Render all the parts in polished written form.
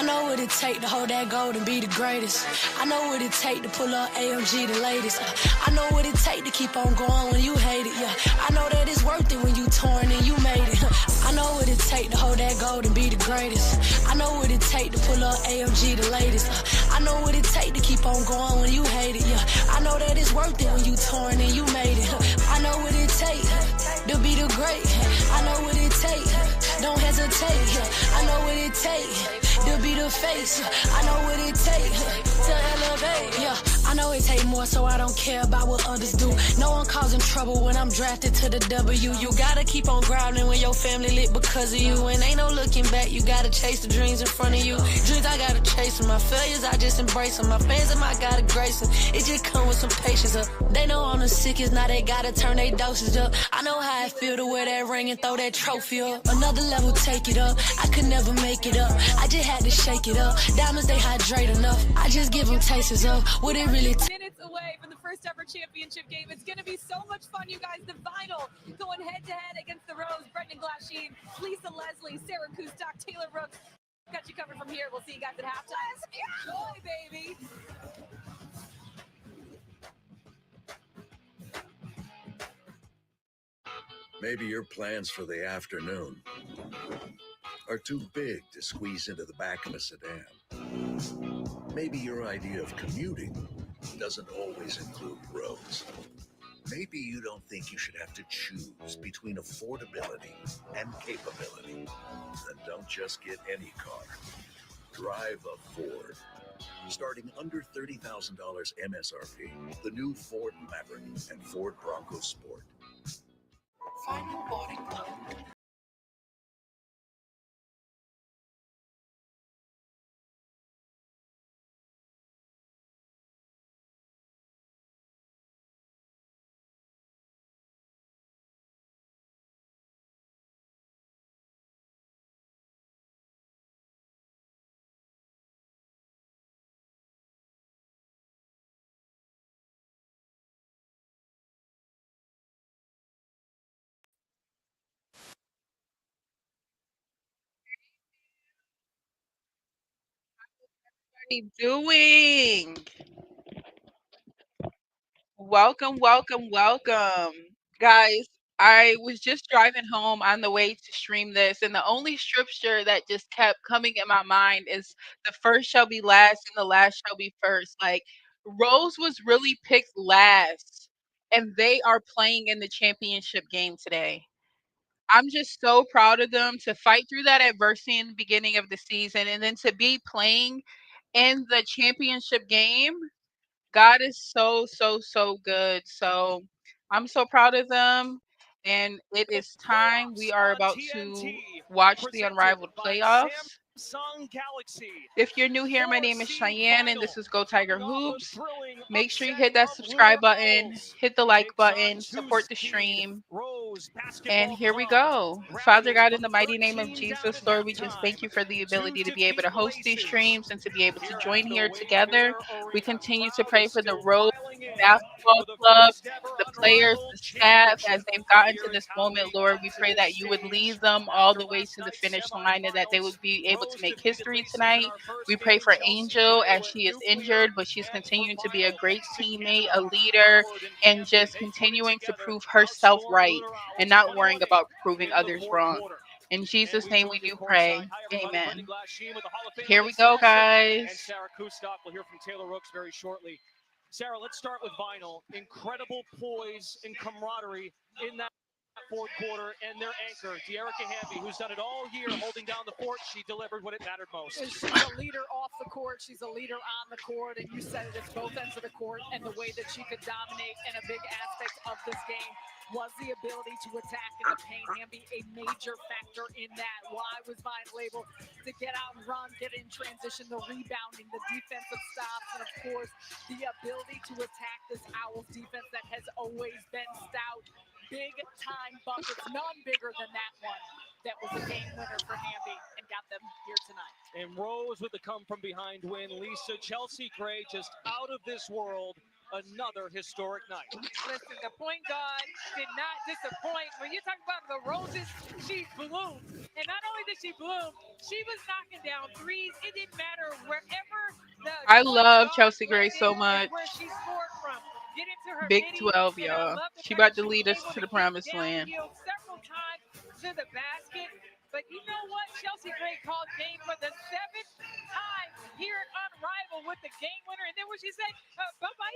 know what it take to hold that gold and be the greatest. I know what it take to pull up AMG the latest. I know what it take to keep on going when you hate it, yeah. I know that it's worth it when you torn and you made it. I know what it take to hold that gold and be the greatest. I know what it take to pull up AMG the latest. I know what it take to keep on going when you hate it, yeah. I know that it's worth it when you torn and you made it. I know what it take to be the great. I know what it take. Don't hesitate. I know what it take to be the face. I know what it take to elevate. Yeah, I know it take more, so I don't care about what others do. No one causing trouble when I'm drafted to the W. You gotta keep on grinding when your family lit because of you. And ain't no looking back. You gotta chase the dreams in front of you. Dreams I gotta chase them. My failures I just embrace them. My fans them I gotta grace them. It just come with some patience. They know I'm the sickest. Now they gotta turn their dosage up. I know how it feel to wear that ring and throw that trophy up. Another level, take it up. I could never make it up. I just had to shake it up. Diamonds, they hydrate enough. I just give them tastes of what it really minutes away from the first ever championship game. It's going to be so much fun, you guys. The final going head-to-head against the Rose. Brendan Glasheen, Lisa Leslie, Sarah Kustok, Taylor Rooks. Got you covered from here. We'll see you guys at halftime. Joy, baby. Maybe your plans for the afternoon are too big to squeeze into the back of a sedan. Maybe your idea of commuting doesn't always include roads. Maybe you don't think you should have to choose between affordability and capability. Then don't just get any car. Drive a Ford. Starting under $30,000 MSRP, the new Ford Maverick and Ford Bronco Sport. Final boarding line. Doing? Welcome, welcome, welcome. Guys, I was just driving home on the way to stream this, and the only scripture that just kept coming in my mind is the first shall be last and the last shall be first. Like, Rose was really picked last, and they are playing in the championship game today. I'm just so proud of them to fight through that adversity in the beginning of the season and then to be playing in the championship game. God is so, so, so good. So I'm so proud of them. And it is time. We are about to watch the Unrivaled playoffs. If you're new here, my name is Cheyenne, and this is Go Tiger Hoops. Make sure you hit that subscribe button, hit the like button, support the stream. And here we go. Father God, in the mighty name of Jesus, Lord, we just thank you for the ability to be able to host these streams and to be able to join here together. We continue to pray for the Rose Basketball Club, the players, the staff, as they've gotten to this moment, Lord. We pray that you would lead them all the way to the finish line and that they would be able to make history tonight. We pray for Angel as she is injured, but she's continuing to be a great teammate, a leader, and just continuing to prove herself right and not worrying about proving others wrong. In Jesus' name we do pray. Amen. Here we go, guys. And Sarah Kustok will hear from Taylor Rooks very shortly. Sarah, let's start with Vinyl. Incredible poise and camaraderie in that fourth quarter, and their anchor, De'Erica Hamby, who's done it all year holding down the fort. She delivered when it mattered most. She's a leader off the court. She's a leader on the court, and you said it, it's both ends of the court, and the way that she could dominate in a big aspect of this game was the ability to attack in the paint. Hamby, a major factor in that. Why was Vinyl able to get out and run, get in transition, the rebounding, the defensive stops, and of course, the ability to attack this Owls defense that has always been stout. Big time buckets, none bigger than that one. That was a game winner for Hamby and got them here tonight. And Rose with the come from behind win. Lisa, Chelsea Gray just out of this world. Another historic night. Listen, the point guard did not disappoint. When you talk about the Roses, she blew And not only did she bloom, she was knocking down threes. It didn't matter wherever the I point love guard Chelsea Gray so landed is much. where she scored from. Get into her Big middies, 12, and I y'all. love the She fact about that to she was lead us able to to the get promised land. downhill several times to the basket. But you know what? Chelsea Gray called game for the 7th time here at Unrivaled with the game winner. And then when she said, Bubba,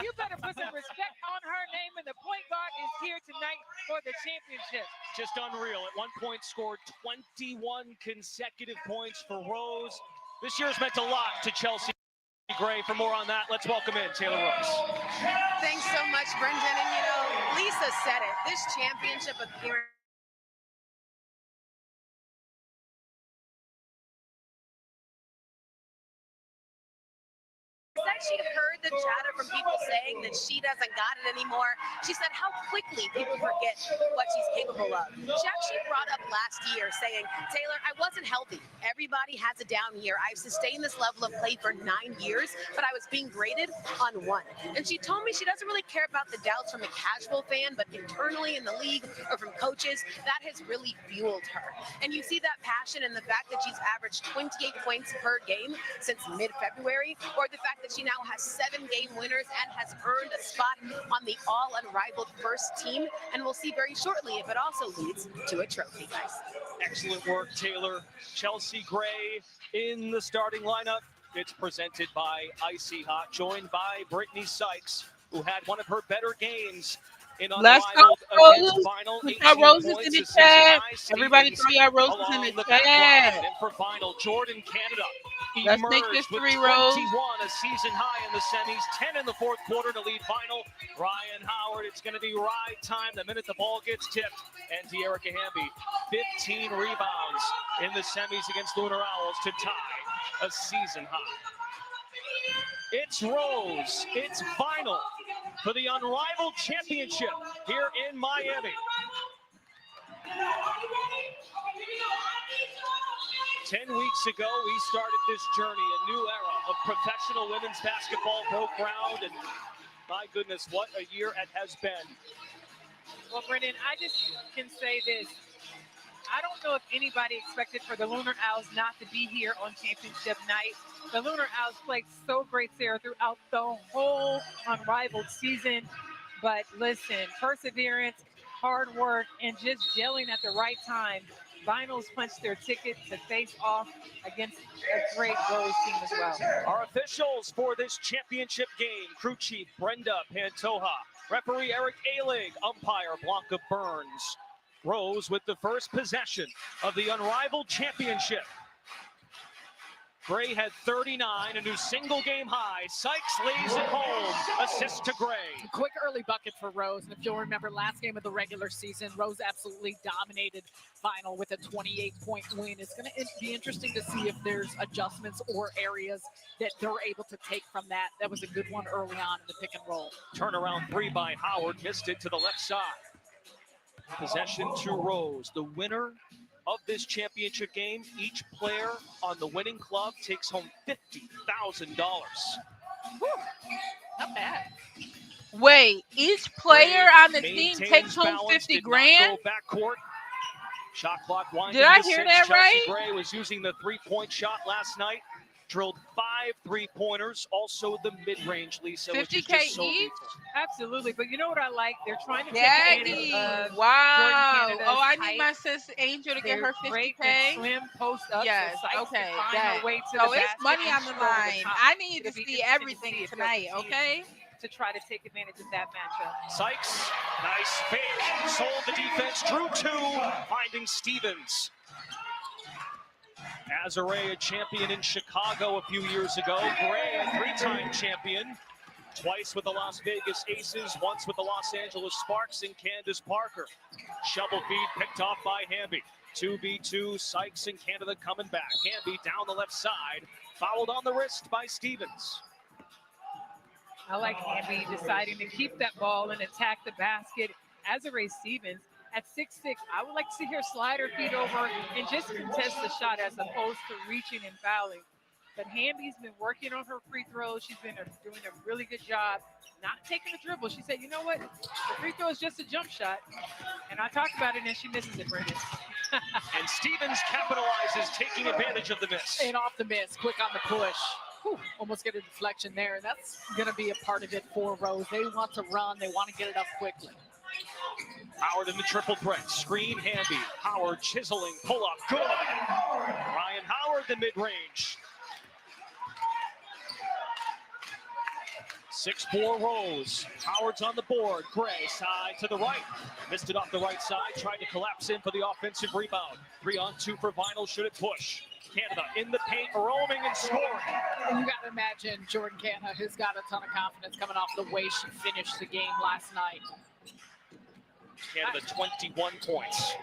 you better put some respect on her name. And the point guard is here tonight for the championship. Just unreal. At one point scored 21 consecutive points for Rose. This year's meant a lot to Chelsea Gray. For more on that, let's welcome in Taylor Rooks. Thanks so much, Brendan. And, you know, Lisa said it. This championship appearance said she heard the chatter from people saying that she doesn't got it anymore. She said how quickly people forget what she's capable of. She actually brought up last year saying, Taylor, I wasn't healthy. Everybody has a down year. I've sustained this level of play for 9 years, but I was being graded on 1. And she told me she doesn't really care about the doubts from a casual fan, but internally in the league or from coaches, that has really fueled her. And you see that passion in the fact that she's averaged 28 points per game since mid-February, or the fact that she now has 7 game winners and has earned a spot on the all-unrivaled first team. And we'll see very shortly if it also leads to a trophy, guys. Excellent work, Taylor. Chelsea Gray in the starting lineup. It's presented by Icy Hot, joined by Brittany Sykes, who had one of her better games in Let's go, Unrivaled against Rose. Vinyl. Put 18 our roses points, in the a season chat. high. Everybody Stevens throw your roses in along the back line. chat. And for Vinyl, Jordan Canada Let's make emerged with history, 21, Rose. a season high in the semis, 10 in the fourth quarter to lead Vinyl. Ryan Howard, it's going to be ride time the minute the ball gets tipped. And De'Erica Hamby, 15 rebounds in the semis against Lunar Owls to tie a season high. It's Rose, it's Vinyl for the Unrivaled Championship here in Miami. 10 weeks ago, we started this journey, a new era of professional women's basketball broke ground, and my goodness, what a year it has been. Well, Brendan, I just can say this. I don't know if anybody expected for the Lunar Owls not to be here on championship night. The Lunar Owls played so great, Sarah, throughout the whole Unrivaled season. But listen, perseverance, hard work, and just gelling at the right time. Vinyls punched their ticket to face off against a great Rose team as well. Our officials for this championship game, crew chief Brenda Pantoja, referee Eric Alig, umpire Blanca Burns. Rose with the first possession of the Unrivaled Championship. Gray had 39, a new single game high. Sykes lays it home, assist to Gray. Quick early bucket for Rose. And if you'll remember last game of the regular season, Rose absolutely dominated Vinyl with a 28-point win. It's going to be interesting to see if there's adjustments or areas that they're able to take from that. That was a good one early on in the pick and roll. Turnaround three by Howard, missed it to the left side. Possession to Rose. The winner of this championship game, each player on the winning club takes home $50,000. Not bad. Wait, each player on the team takes home 50 grand? Backcourt. Shot clock winding. Did I to hear 6. that right? Chelsea Gray was using the three-point shot last night. Drilled 5 3-pointers. Also the mid-range, Lisa, which is just so each? beautiful. Absolutely, but you know what I like? They're trying to take Daddy, advantage of wow. Jordan Oh, I Canada's need my sis Angel to get They're her great 50K. with slim post up. Yes, so Sykes okay. can find That. her way to So the it's basket money and on the score over line. top. I need to It'll be see interesting to everything see if they'll tonight, continue okay? to try to take advantage of that matchup. Sykes, nice fake, sold the defense, drew 2, finding Stevens. Azare, a champion in Chicago a few years ago. Gray, a 3-time champion, twice with the Las Vegas Aces, once with the Los Angeles Sparks and Candace Parker. Shovel feed picked off by Hamby. 2v2, Sykes and Canada coming back. Hamby down the left side, fouled on the wrist by Stevens. I like Hamby deciding to keep that ball and attack the basket. Azare Stevens at 6'6", I would like to see her slide her feet over and just contest the shot as opposed to reaching and fouling. But Hamby's been working on her free throws. She's been doing a really good job not taking the dribble. She said, you know what? The free throw is just a jump shot. And I talked about it, and she misses it, Brendan. And Stevens capitalizes, taking advantage of the miss. And off the miss, quick on the push. Whew, almost get a deflection there. That's going to be a part of it for Rose. They want to run. They want to get it up quickly. Howard in the triple threat. Screen, Hamby. Howard chiseling, pull up, good. Ryan Howard, the mid-range. 6-4 Rose. Howard's on the board. Gray, side to the right. Missed it off the right side. Tried to collapse in for the offensive rebound. 3-on-2 for Vinyl. Should it push? Canada in the paint, roaming and scoring. And you got to imagine Jordan Canada has got a ton of confidence coming off the way she finished the game last night. Canada 21 points.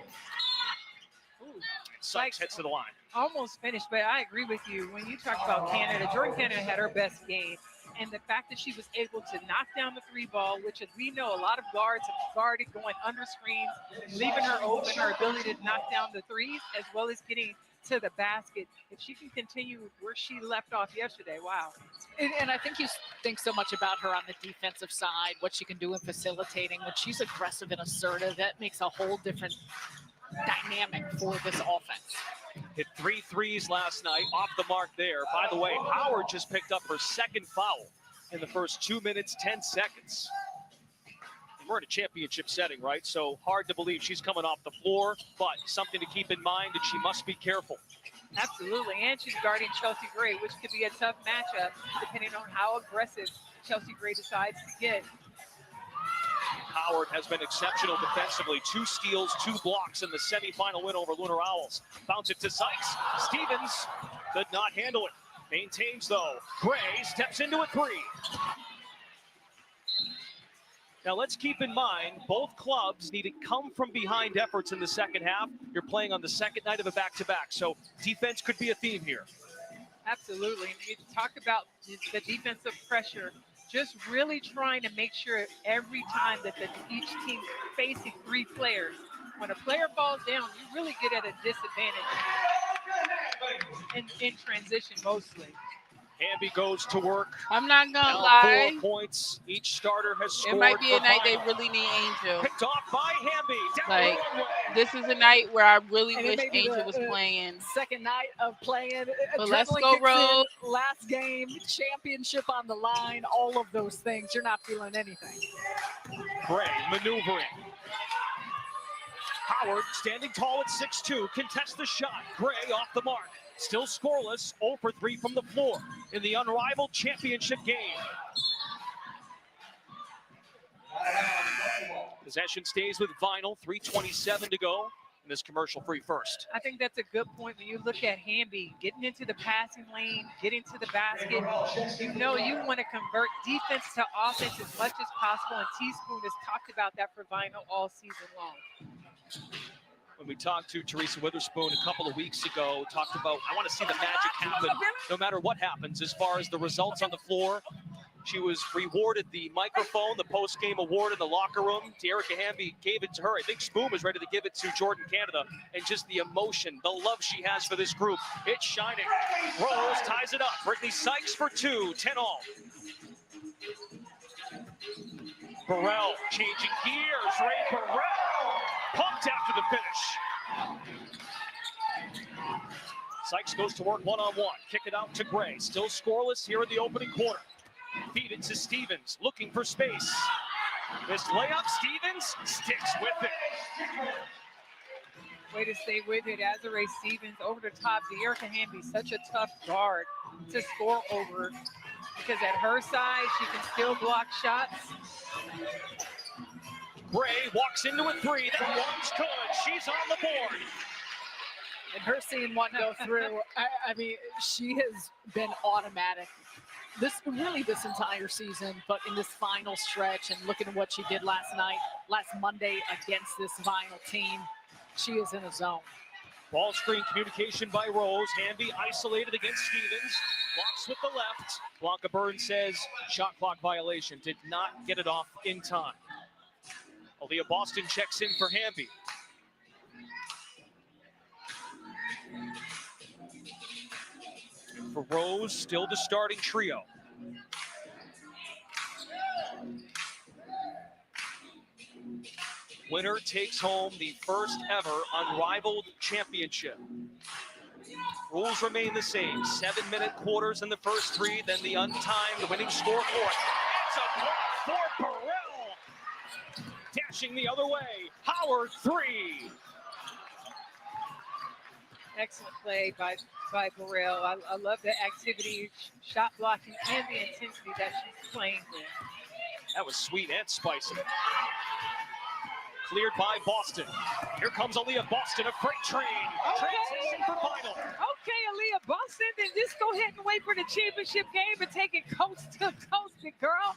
Sykes heads to the line. Almost finished, but I agree with you. When you talk about Canada, Jordan Canada had her best game. And the fact that she was able to knock down the three ball, which as we know, a lot of guards have guarded going under screens, leaving her open, her ability to knock down the threes, as well as getting to the basket. If she can continue where she left off yesterday, wow. And I think you think so much about her on the defensive side, what she can do in facilitating. When she's aggressive and assertive, that makes a whole different dynamic for this offense. Hit 3 threes last night, off the mark there. By the way, Howard just picked up her second foul in the first 2 minutes, 10 seconds. And we're in a championship setting, right? So hard to believe she's coming off the floor, but something to keep in mind that she must be careful. Absolutely, and she's guarding Chelsea Gray, which could be a tough matchup depending on how aggressive Chelsea Gray decides to get. Howard has been exceptional defensively. 2 steals, 2 blocks in the semifinal win over Lunar Owls. Bounce it to Sykes. Stevens could not handle it. Maintains though. Gray steps into a 3. Now let's keep in mind, both clubs need to come from behind efforts in the second half. You're playing on the second night of a back-to-back, so defense could be a theme here. Absolutely. And you talk about the defensive pressure, just really trying to make sure every time that each team facing 3 players, when a player falls down, you really get at a disadvantage in transition mostly. Hamby goes to work. I'm not going to Now lie. 4 points. Each starter has scored. It might be a for night they Vinyl. really need Angel. Picked off by Hamby. Down Like, the runway. this is a night where I really And it wish may be Angel was playing. Second night of playing. But let's Adrenaline go, kicks in, Rose. last game, championship on the line, all of those things. You're not feeling anything. Gray maneuvering. Howard standing tall at 6'2", contests the shot. Gray off the mark. Still scoreless, 0 for 3 from the floor in the unrivaled championship game. Possession stays with Vinyl, 3:27 to go in this commercial-free first. I think that's a good point when you look at Hamby getting into the passing lane, getting to the basket. You know you want to convert defense to offense as much as possible, and Teaspoon has talked about that for Vinyl all season long. When we talked to Teresa Witherspoon a couple of weeks ago, talked about, I want to see the magic happen no matter what happens as far as the results on the floor. She was rewarded the microphone, the post-game award in the locker room. Dearica Hamby gave it to her. I think Spoon was ready to give it to Jordan Canada. And just the emotion, the love she has for this group. It's shining. Rose ties it up. Brittany Sykes for 2, 10 all. Burrell changing gears. Ray Burrell pumped after the finish. Sykes goes to work one-on-one. Kick it out to Gray. Still scoreless here in the opening quarter. Feed it to Stevens, looking for space. This layup, Stevens sticks with it. Way to stay with it. Azare Stevens over the top. Dearica Hamby, such a tough guard to score over because at her size, she can still block shots. Gray walks into a 3. That one's good. She's on the board. And her seeing one go through, I mean, she has been automatic. This entire season, but in this final stretch and looking at what she did last Monday against this Vinyl team, she is in a zone. Ball screen communication by Rose. Hamby isolated against Stevens. Blocks with the left. Blanca Burns says shot clock violation. Did not get it off in time. Aaliyah Boston checks in for Hamby. for Rose, still the starting trio. Winner takes home the first ever unrivaled championship. Rules remain the same. 7-minute quarters in the first three, then the untimed winning score fourth. It's a block for Burrell. Dashing the other way. Howard, three. Excellent play by Burrell. I love the activity, shot blocking, and the intensity that she's playing with. That was sweet and spicy. Cleared by Boston. Here comes Aaliyah Boston, a freight train. Transition for final. Okay, Aaliyah Boston, then just go ahead and wait for the championship game and take it coast to coast, big girl.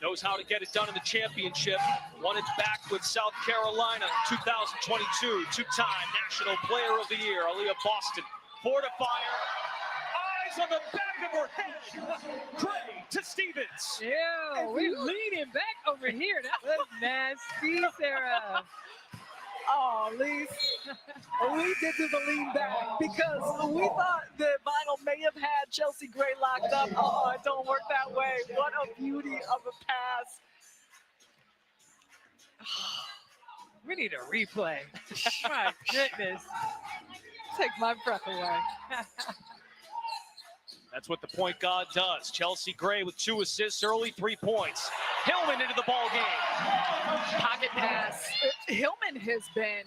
Knows how to get it done in the championship. Won it back with South Carolina in 2022. Two-time National Player of the Year, Aaliyah Boston. Fortifier. Eyes on the back of her head. Gray to Stevens. Yeah, we're leaning back over here. That was nasty, Sarah. Oh, Elise did do the lean back because we thought that Vinyl may have had Chelsea Gray locked up. Oh, it don't work that way. What a beauty of a pass. We need a replay. My goodness. Take my breath away. That's what the point guard does. Chelsea Gray with 2 assists early, 3 points. Hillman into the ball game. Pocket pass. Hillman has been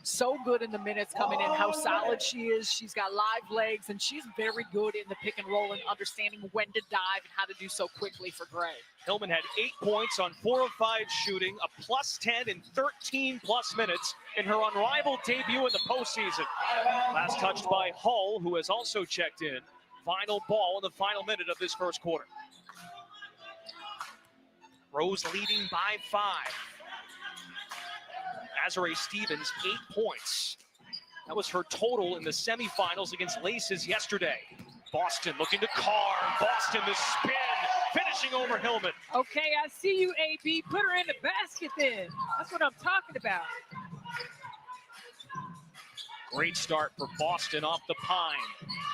so good in the minutes coming in, how solid she is. She's got live legs, and she's very good in the pick and roll and understanding when to dive and how to do so quickly for Gray. Hillman had 8 points on 4 of 5 shooting, a +10 in 13+ minutes in her unrivaled debut in the postseason. Last touched by Hull, who has also checked in. Final ball in the final minute of this first quarter. Rose leading by 5. Azure Stevens, 8 points. That was her total in the semifinals against Laces yesterday. Boston looking to carve. Boston the spin, finishing over Hillman. Okay, I see you, AB. Put her in the basket then. That's what I'm talking about. Great start for Boston off the pine.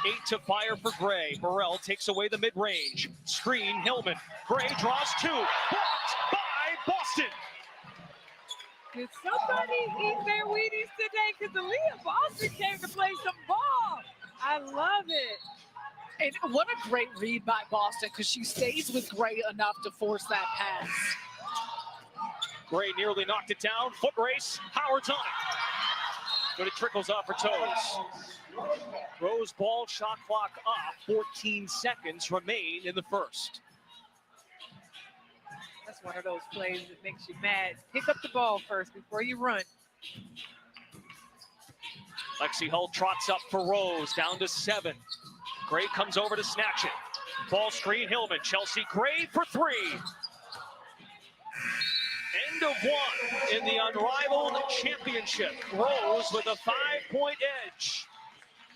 8 to fire for Gray. Burrell takes away the mid-range. Screen, Hillman. Gray draws 2. Blocked by Boston. Did somebody eat their Wheaties today? Because Aaliyah Boston came to play some ball. I love it. And what a great read by Boston, because she stays with Gray enough to force that pass. Gray nearly knocked it down. Foot race. Howard's on it. But it trickles off her toes. Rose ball, shot clock up. 14 seconds remain in the first. That's one of those plays that makes you mad. Pick up the ball first before you run. Lexi Hull trots up for Rose, down to 7. Gray comes over to snatch it. Ball screen, Hillman. Chelsea Gray for 3. End of 1 in the unrivaled championship. Rose with a 5-point edge.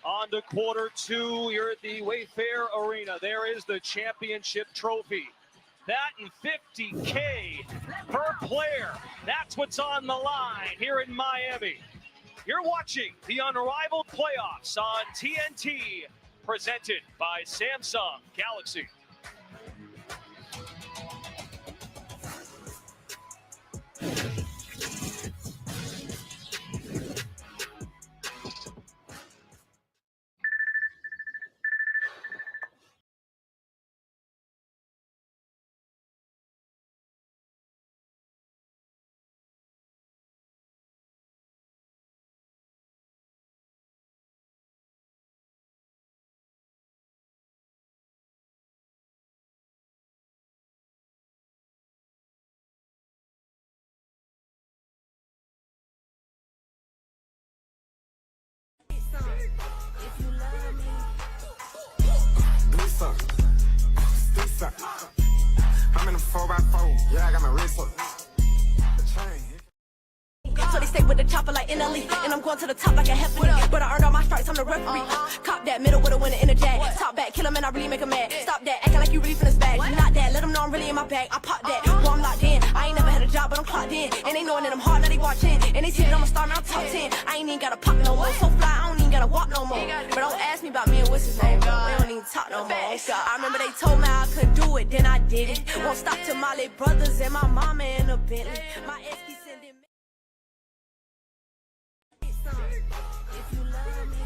On to quarter 2 here at the Wayfair Arena. There is the championship trophy. That and $50K per player. That's what's on the line here in Miami. You're watching the unrivaled playoffs on TNT, presented by Samsung Galaxy. I'm in a 4x4. Yeah, I got my wrist up. So they stay with the chopper like NLE, and I'm going to the top like a Heffany. But I earned all my stripes, I'm the referee. Cop that middle with a winner in a jag. Top back, kill him and I really make him mad. Stop that, acting like you really finna bag. Not that, let them know I'm really in my bag. I pop that, boy I'm locked in. I ain't never had a job, but I'm clocked locked in. And they knowing that I'm hard, now they watching. And they see that I'm a star, now I'm top 10. I ain't even gotta pop no more. So fly, I don't even gotta walk no more. But don't ask me about me and what's his name, bro. We don't even talk no more. I remember they told me I could do it, then I did it. Won't stop till my little brothers and my mama in a Bentley. My ex keep sending me. If you love me.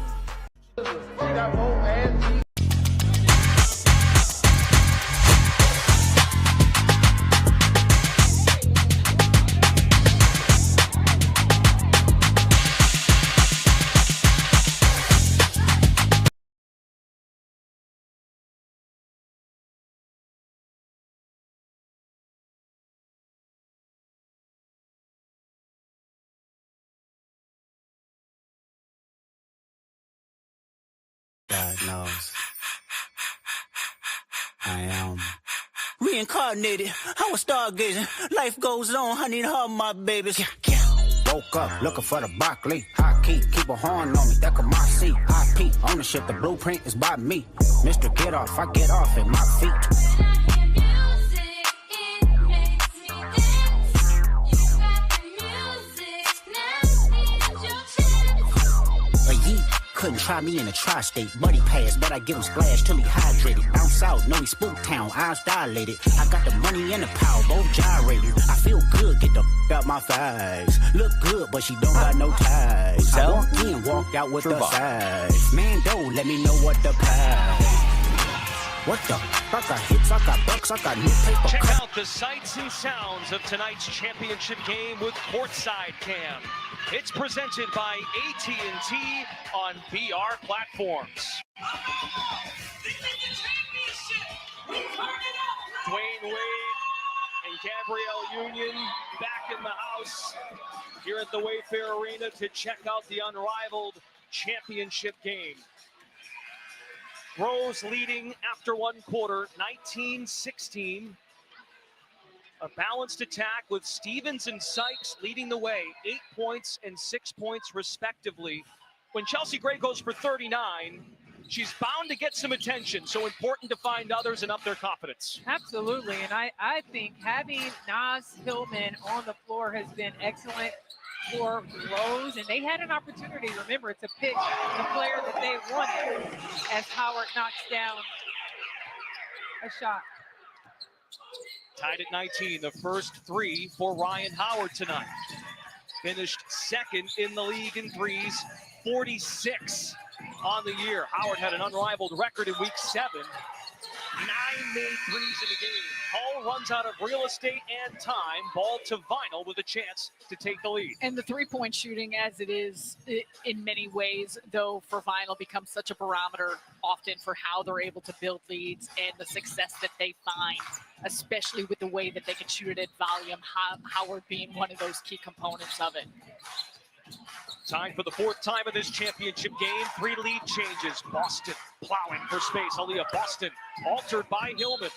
God knows. I am reincarnated. I was stargazing. Life goes on, honey, and all my babies. Woke up looking for the broccoli. High key, keep a horn on me. That could my seat. IP ownership, the blueprint is by me. Mr. Get Off, I get off at my feet. Couldn't try me in a tri-state. Buddy pass, but I give him splash till he hydrated. Bounce out, know he spook town, eyes dilated. I got the money and the power, both gyrating. I feel good, get the out my thighs. Look good, but she don't got no ties. I walked in, walked out with the size. Man, don't let me know what the prize. What the? I got hits, I got bucks, I got new paper. Check out the sights and sounds of tonight's championship game with Courtside Cam. It's presented by AT&T on BR platforms. Dwayne Wade and Gabrielle Union back in the house here at the Wayfair Arena to check out the unrivaled championship game. Rose leading after one quarter, 19-16. A balanced attack with Stevens and Sykes leading the way, 8 points and 6 points respectively. When Chelsea Gray goes for 39, she's bound to get some attention, so important to find others and up their confidence. Absolutely, and I think having Naz Hillman on the floor has been excellent for Rose, and they had an opportunity, remember, to pick the player that they wanted as Howard knocks down a shot. Tied at 19, the first three for Ryan Howard tonight. Finished second in the league in threes, 46 on the year. Howard had an unrivaled record in week 7. 9 made threes in the game. Hull runs out of real estate and time. Ball to Vinyl with a chance to take the lead. And the three-point shooting, as it is in many ways, though, for Vinyl becomes such a barometer often for how they're able to build leads and the success that they find, especially with the way that they can shoot it at volume, Howard being one of those key components of it. Time for the fourth time of this championship game. 3 lead changes. Boston plowing for space. Aaliyah Boston altered by Hillman.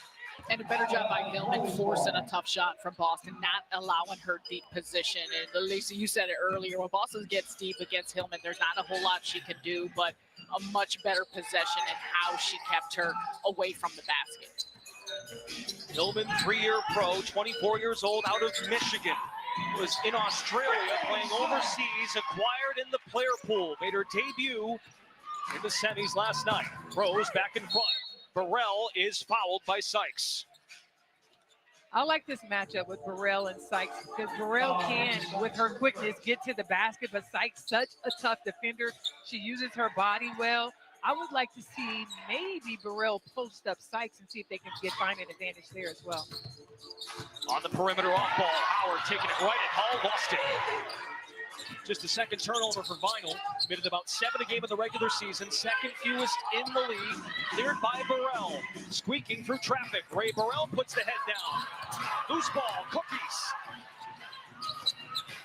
And a better job by Hillman forcing a tough shot from Boston, not allowing her deep position. And Lisa, you said it earlier, when Boston gets deep against Hillman, there's not a whole lot she can do, but a much better possession and how she kept her away from the basket. Hillman, 3-year pro, 24 years old, out of Michigan. Was in Australia playing overseas, acquired in the player pool. Made her debut in the semis last night. Rose back in front. Burrell is fouled by Sykes. I like this matchup with Burrell and Sykes because Burrell can, with her quickness, get to the basket, but Sykes such a tough defender. She uses her body well. I would like to see maybe Burrell post up Sykes and see if they can find an advantage there as well. On the perimeter off ball, Howard taking it right at Hull, lost it. Just a second turnover for Vinyl. Committed about 7 a game in the regular season, second fewest in the league. Cleared by Burrell, squeaking through traffic. Ray Burrell puts the head down. Loose ball, Cookies.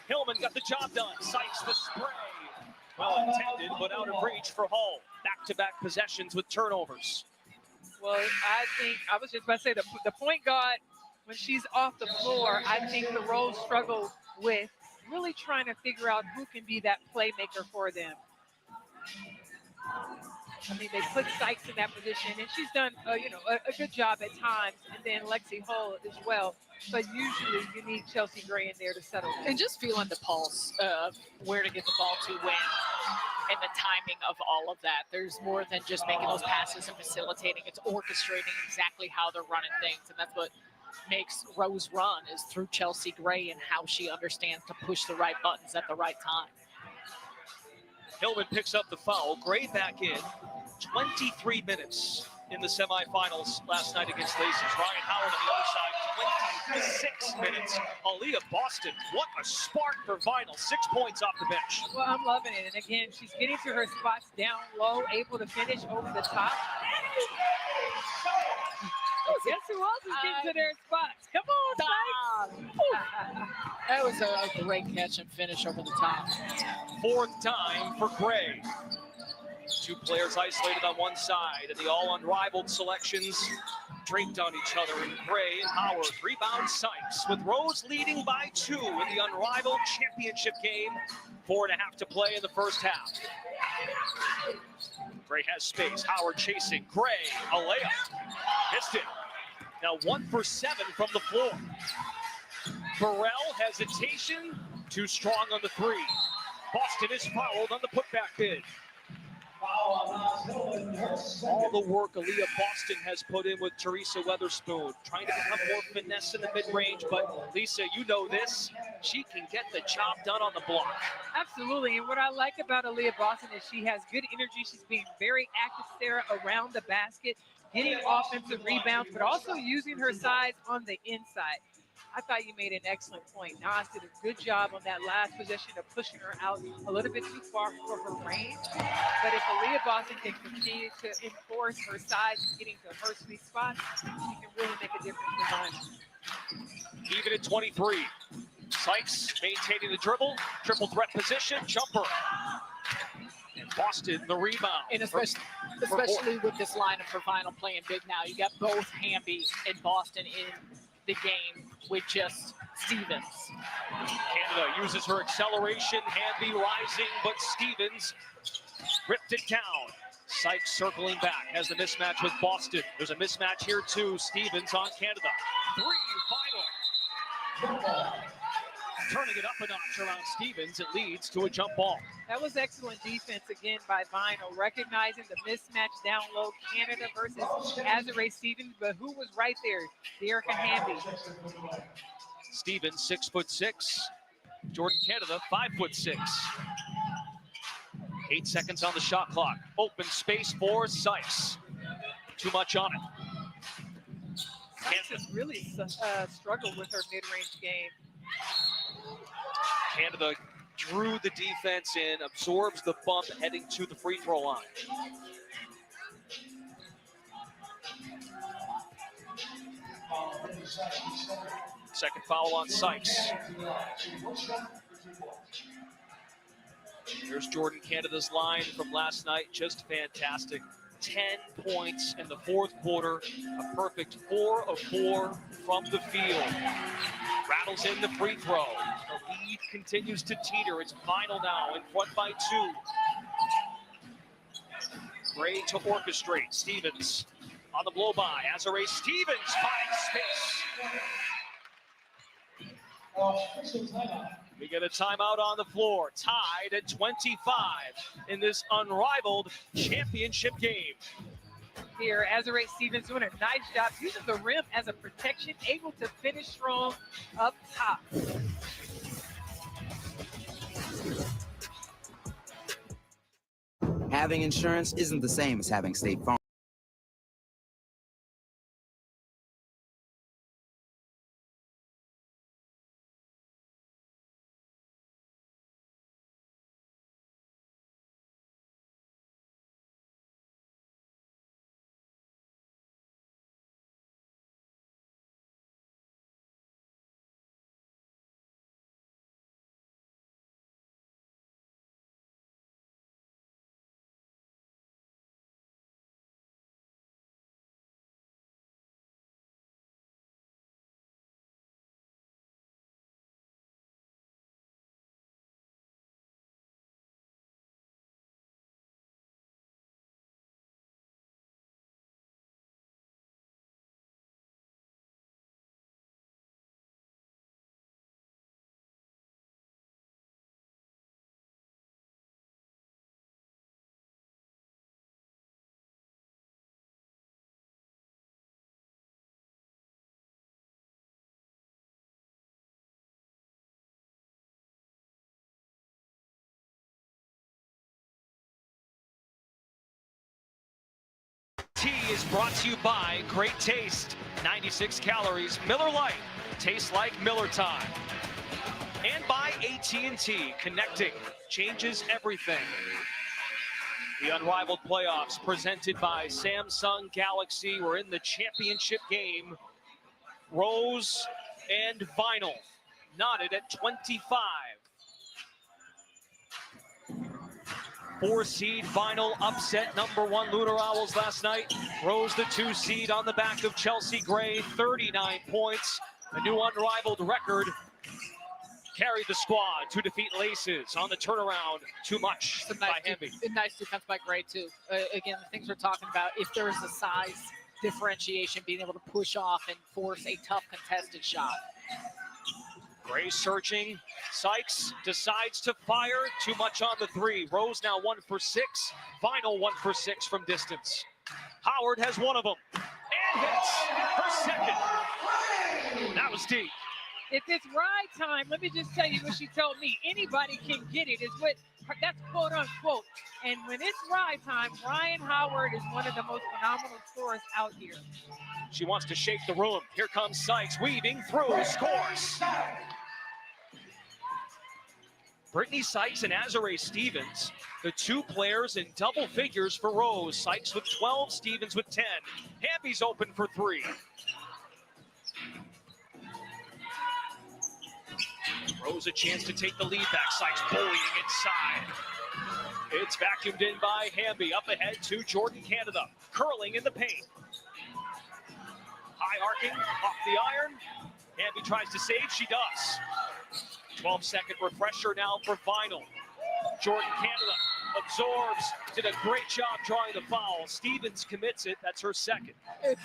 Hillman got the job done. Sykes the spray. Well intended, but out of reach for Hull. Back-to-back possessions with turnovers. Well, I think, I was just about to say, the point guard, when she's off the floor, I think the Rose struggle with really trying to figure out who can be that playmaker for them. I mean, they put Sykes in that position, and she's done, a good job at times, and then Lexi Hull as well. but usually you need Chelsea Gray in there to settle it. And just feeling the pulse of where to get the ball to when and the timing of all of that. There's more than just making those passes and facilitating. It's orchestrating exactly how they're running things, and that's what makes Rose run is through Chelsea Gray and how she understands to push the right buttons at the right time. Hillman picks up the foul. Gray back in. 23 minutes in the semifinals last night against Lacey's. Ryan Howard on the other side, 26 minutes. Aaliyah Boston, what a spark for Vinyl. 6 points off the bench. Well, I'm loving it. And again, she's getting to her spots down low, able to finish over the top. Guess who else is getting to their spots? Come on, Sykes. That was a great catch and finish over the top. Fourth time for Gray. Two players isolated on one side, and the all unrivaled selections draped on each other. And Gray and Howard rebound Sykes, with Rose leading by 2 in the unrivaled championship game. 4.5 to play in the first half. Gray has space. Howard chasing. Gray, a layup. Missed it. Now 1 for 7 from the floor. Burrell, hesitation. Too strong on the 3. Boston is fouled on the putback bid. All the work Aaliyah Boston has put in with Teresa Weatherspoon, trying to become more finesse in the mid-range, but Lisa, you know this, she can get the job done on the block. Absolutely, and what I like about Aaliyah Boston is she has good energy. She's being very active there around the basket, getting offensive rebounds, but also using her size on the inside. I thought you made an excellent point. Nas did a good job on that last possession of pushing her out a little bit too far for her range. But if Aaliyah Boston can continue to enforce her size and getting to her sweet spot, she can really make a difference for Vinyl. Even at 23. Sykes maintaining the dribble, triple threat position, jumper. And Boston the rebound. And especially with this lineup for Vinyl playing big now, you got both Hamby and Boston in the game with just Stevens. Canada uses her acceleration, Hamby rising, but Stevens ripped it down. Sykes circling back, has the mismatch with Boston. There's a mismatch here too. Stevens on Canada. 3, Vinyl. Turning it up a notch around Stevens, it leads to a jump ball. That was excellent defense again by Vinyl, recognizing the mismatch down low, Canada versus Azare Stevens, but who was right there? Dearica Hamby. Stevens, 6'6". Jordan Canada, 5'6". 8 seconds on the shot clock. Open space for Sykes. Too much on it. Sykes has really struggled with her mid-range game. Canada drew the defense in, absorbs the bump, heading to the free throw line. Second foul on Sykes. Here's Jordan Canada's line from last night, just fantastic. 10 points in the fourth quarter, a perfect 4 of 4 from the field. Rattles in the free throw. The lead continues to teeter. It's Vinyl now, in front by 2. Gray to orchestrate. Stevens on the blow by. Azare Stevens finds space. We get a timeout on the floor, tied at 25 in this unrivaled championship game. Here, Azare Stevens doing a nice job using the rim as a protection, able to finish strong up top. Having insurance isn't the same as having State Farm. tea is brought to you by Great Taste. 96 calories, Miller Lite. Tastes like Miller time. And by AT&T, connecting changes everything. The unrivaled playoffs presented by Samsung Galaxy. We're in the championship game. Rose and Vinyl knotted at 25. 4-seed Vinyl upset #1 Lunar Owls last night. Rose the 2 seed on the back of Chelsea Gray, 39 points. A new unrivaled record. Carried the squad to defeat Laces on the turnaround. Too much by Hamby. Nice defense by Gray, too. Again, the things we're talking about, if there is a size differentiation, being able to push off and force a tough contested shot. Gray searching. Sykes decides to fire. Too much on the 3. Rose now 1 for 6. Vinyl 1 for 6 from distance. Howard has one of them and hits her second. That was deep. If it's ride time, let me just tell you what she told me. Anybody can get it. Is what that's quote unquote. And when it's ride time, Ryan Howard is one of the most phenomenal scorers out here. She wants to shake the room. Here comes Sykes, weaving through, scores. Brittany Sykes and Azare Stevens, the 2 players in double figures for Rose. Sykes with 12, Stevens with 10. Hamby's open for 3. Rose a chance to take the lead back. Sykes bullying inside. It's vacuumed in by Hamby. Up ahead to Jordan Canada. Curling in the paint. High arcing off the iron. Hamby tries to save. She does. 12-second refresher now for Vinyl. Jordan Canada absorbs. Did a great job drawing the foul. Stevens commits it. That's her second.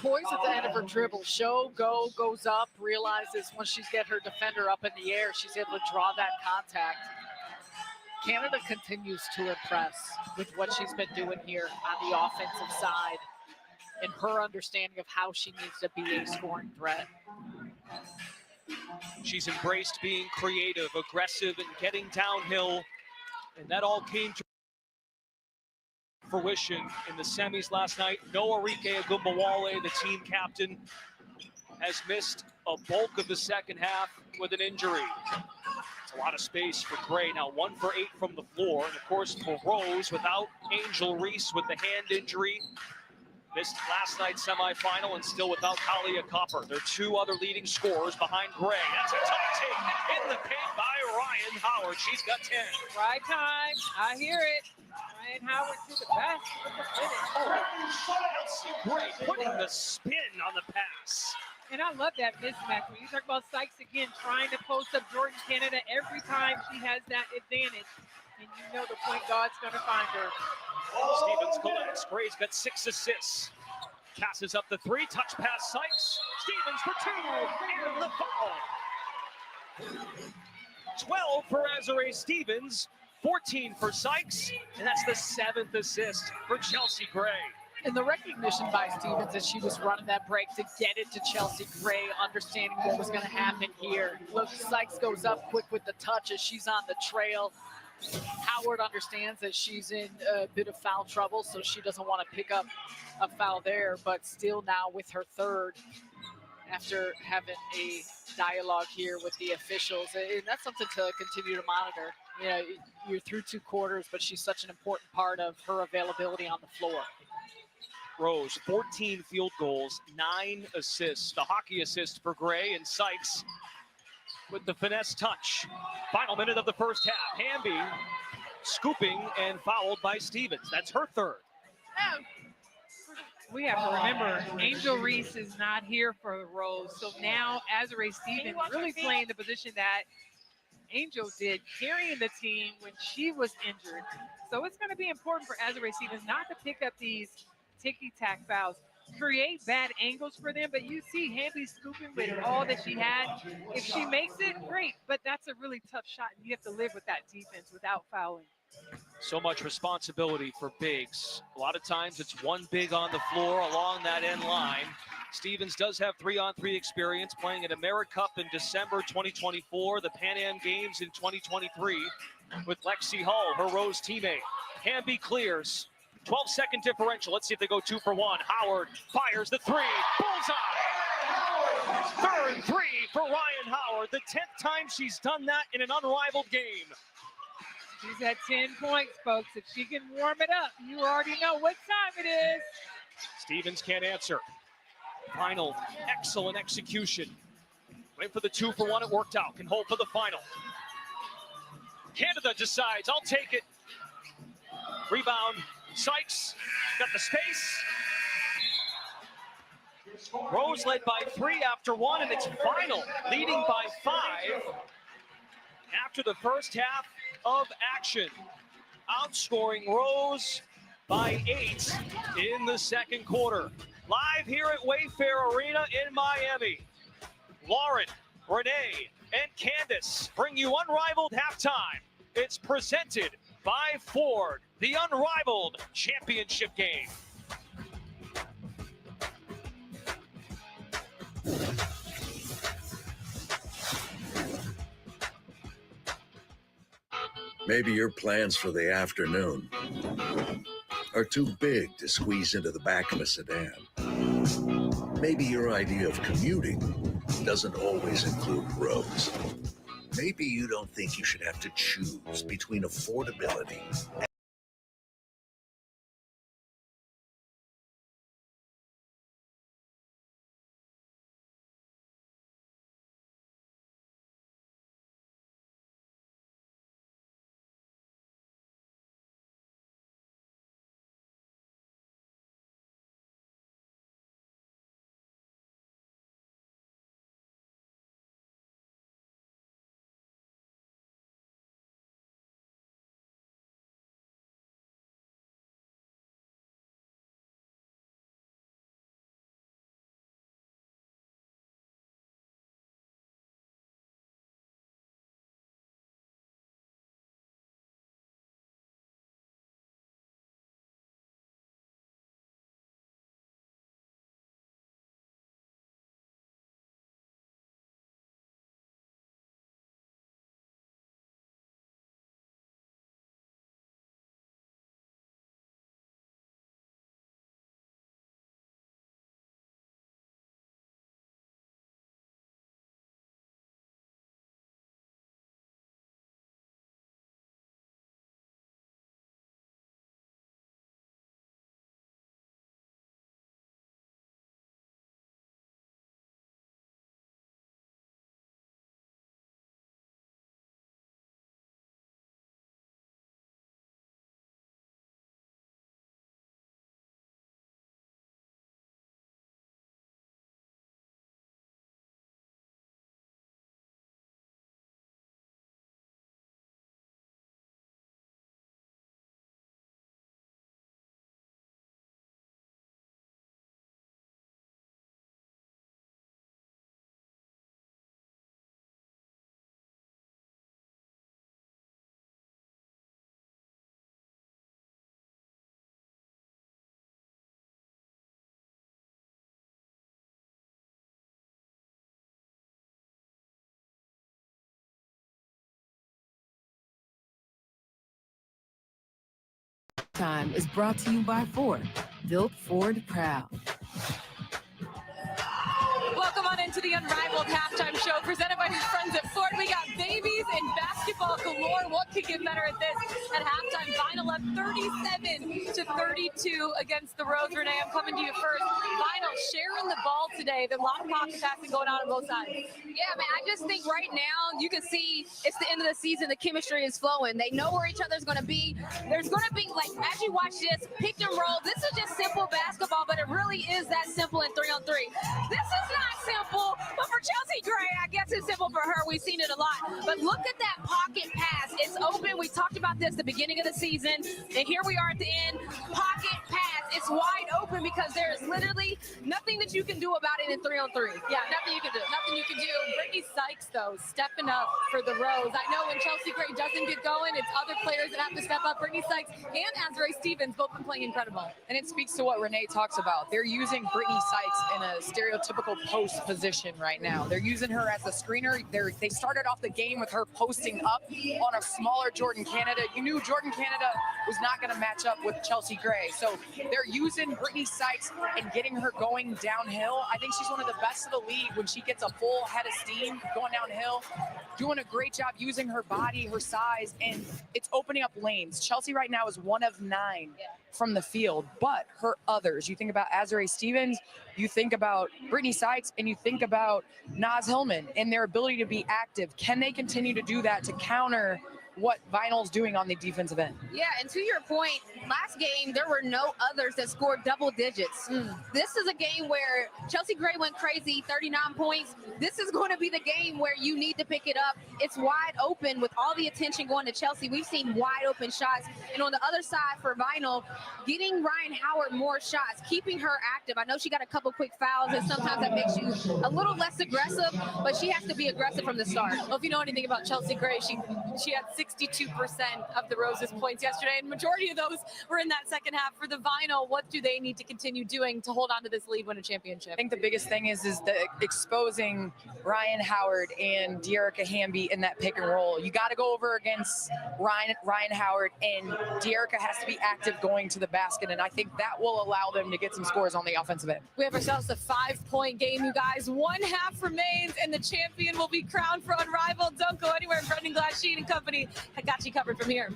Poised at the end of her dribble. Goes up, realizes once she's get her defender up in the air, she's able to draw that contact. Canada continues to impress with what she's been doing here on the offensive side and her understanding of how she needs to be a scoring threat. She's embraced being creative, aggressive, and getting downhill, and that all came to fruition in the semis last night. Noah Rike Agumbawale, the team captain, has missed a bulk of the second half with an injury. It's a lot of space for Gray. Now 1 for 8 from the floor. And of course for Rose, without Angel Reese with the hand injury, missed last night's semifinal, and still without Kalia Copper. Their 2 other leading scorers behind Gray. That's a tough take in the paint by Ryan Howard. She's got 10. Ride time. I hear it. Ryan Howard to the pass with the finish. Gray putting the spin on the pass. And I love that mismatch. When you talk about Sykes again, trying to post up Jordan Canada every time she has that advantage. And you know the point guard's going to find her. Stevens collects. Gray's got 6 assists. Passes up the 3. Touch pass Sykes. Stevens for 2. And the foul. 12 for Azare Stevens. 14 for Sykes. And that's the 7th assist for Chelsea Gray. And the recognition by Stevens as she was running that break to get it to Chelsea Gray, understanding what was going to happen here. Look, Sykes goes up quick with the touch as she's on the trail. Howard understands that she's in a bit of foul trouble, so she doesn't want to pick up a foul there, but still now with her 3rd after having a dialogue here with the officials. And that's something to continue to monitor. You know, you're through 2 quarters, but she's such an important part of her availability on the floor. Rose, 14 field goals, 9 assists. The hockey assist for Gray, and Sykes with the finesse touch. Final minute of the first half. Hamby scooping and fouled by Stevens. That's her 3rd. We have to remember, Angel Reese is not here for Rose. So now Azare Stevens really playing the position that Angel did, carrying the team when she was injured. So it's going to be important for Azare Stevens not to pick up these ticky-tack fouls, create bad angles for them, but you see Hamby scooping with all that she had. If she makes it, great, but that's a really tough shot, and you have to live with that defense without fouling. So much responsibility for bigs. A lot of times it's one big on the floor along that end line. Stevens does have 3-on-3 experience, playing at AmeriCup in December 2024, the Pan Am Games in 2023 with Lexi Hull, her Rose teammate. Hamby clears. 12-second differential. Let's see if they go 2 for 1. Howard fires the 3. Bullseye! Third 3 for Ryan Howard. The 10th time she's done that in an unrivaled game. She's at 10 points, folks. If she can warm it up, you already know what time it is. Stevens can't answer. Final, excellent execution. Wait for the 2 for 1, it worked out. Can hold for the final. Canada decides, I'll take it. Rebound, Sykes, got the space. Rose led by 3 after 1, and it's final, leading by 5 after the first half of action. Outscoring Rose by 8 in the second quarter. Live here at Wayfair Arena in Miami. Lauren, Renee, and Candace bring you Unrivaled Halftime. It's presented by Ford, the Unrivaled Championship Game. Maybe your plans for the afternoon are too big to squeeze into the back of a sedan. Maybe your idea of commuting doesn't always include roads. Maybe you don't think you should have to choose between affordability and Time is brought to you by Ford. Built Ford proud. Welcome on into the Unrivaled Halftime Show presented by your friends at Ford. We got babies and basketball galore. What could get better at this? At halftime, Vinyl up 37-32 against the Rose. Renee, I'm coming to you first. Vinyl sharing the ball today. There's a lot of pocket passing going on both sides. Yeah, man, I just think right now you can see it's the end of the season. The chemistry is flowing. They know where each other's going to be. There's going to be, like, as you watch this, pick and roll. This is just simple basketball, but it really is that simple in 3-on-3. This is not simple, but for Chelsea Gray, I guess it's simple for her. We've seen it a lot. But look at that pocket pass. It's open. We talked about this at the beginning of the season, and here we are at the end. Pocket pass. It's wide open because there is literally nothing that you can do about it in 3-on-3. Yeah, nothing you can do. Nothing you can do. Brittany Sykes, though, stepping up for the Rose. I know when Chelsea Gray doesn't get going, it's other players that have to step up. Brittany Sykes and Azrae Stevens both been playing incredible. And it speaks to what Renee talks about. They're using Brittany Sykes in a stereotypical post position right now. They're using her as a screener. They started off the game with her posting up on a smaller Jordan Canada. You knew Jordan Canada was not going to match up with Chelsea Gray. So they're using Brittany Sykes and getting her going downhill. I think she's one of the best of the league when she gets a full head of steam going downhill, doing a great job using her body, her size, and it's opening up lanes. Chelsea right now is 1 of 9 from the field, but her others, you think about Azrae Stevens, you think about Brittany Sykes, and you think about Naz Hillman and their ability to be active. Can they continue to do that to counter what Vinyl's doing on the defensive end? Yeah, and to your point, last game, there were no others that scored double digits. This is a game where Chelsea Gray went crazy, 39 points. This is going to be the game where you need to pick it up. It's wide open with all the attention going to Chelsea. We've seen wide open shots. And on the other side for Vinyl, getting Ryan Howard more shots, keeping her active. I know she got a couple quick fouls, and sometimes that makes you a little less aggressive, but she has to be aggressive from the start. Well, if you know anything about Chelsea Gray, she had 62% of the Rose's points yesterday, and majority of those were in that second half. For the Vinyl, what do they need to continue doing to hold on to this lead, win a championship? I think the biggest thing is the exposing Ryan Howard and Dearica Hamby in that pick and roll. You got to go over against Ryan Howard, and Dearica has to be active going to the basket, and I think that will allow them to get some scores on the offensive end. We have ourselves a 5-point game, you guys. 1 half remains, and the champion will be crowned for Unrivaled. Don't go anywhere. Brendan Glass, Sheen and Company. I got you covered from here.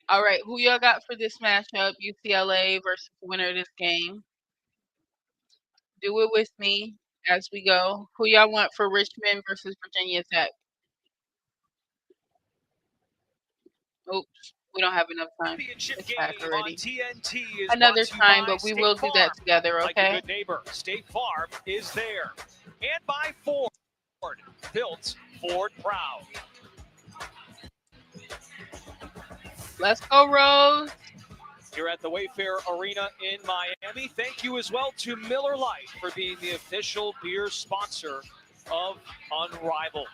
All right, who y'all got for this matchup? UCLA versus the winner of this game. Do it with me as we go. Who y'all want for Richmond versus Virginia Tech? Oops, we don't have enough time. It's back already. Another time, but we will do that together, okay? Like a good neighbor, State Farm is there. And by Ford, built Ford proud. Let's go, Rose. Here at the Wayfair Arena in Miami. Thank you as well to Miller Lite for being the official beer sponsor of Unrivaled.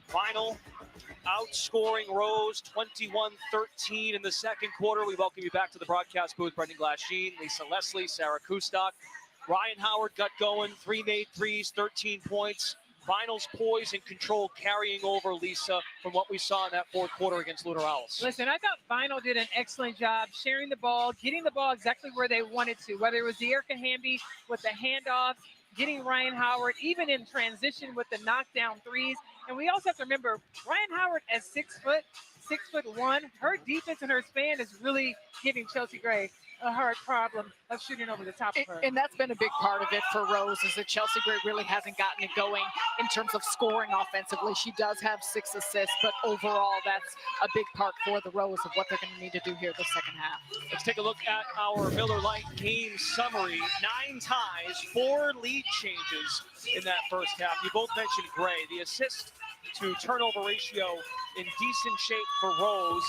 Final outscoring Rose 21-13 in the second quarter. We welcome you back to the broadcast booth. Brendan Glass Sheen, Lisa Leslie, Sarah Kustok. Ryan Howard got going, 3 made threes, 13 points. Finals poise and control carrying over, Lisa, from what we saw in that fourth quarter against Lunar Owls. Listen, I thought Final did an excellent job sharing the ball, getting the ball exactly where they wanted to, whether it was De'Erica Hamby with the handoffs, getting Ryan Howard, even in transition with the knockdown threes. And we also have to remember, Ryan Howard at 6'1", her defense and her span is really giving Chelsea Gray a hard problem of shooting over the top of her. And that's been a big part of it for Rose, is that Chelsea Gray really hasn't gotten it going in terms of scoring offensively. She does have 6 assists, but overall that's a big part for the Rose of what they're going to need to do here the second half. Let's take a look at our Miller Lite game summary. 9 ties, 4 lead changes in that first half. You both mentioned Gray. The assist to turnover ratio in decent shape for Rose.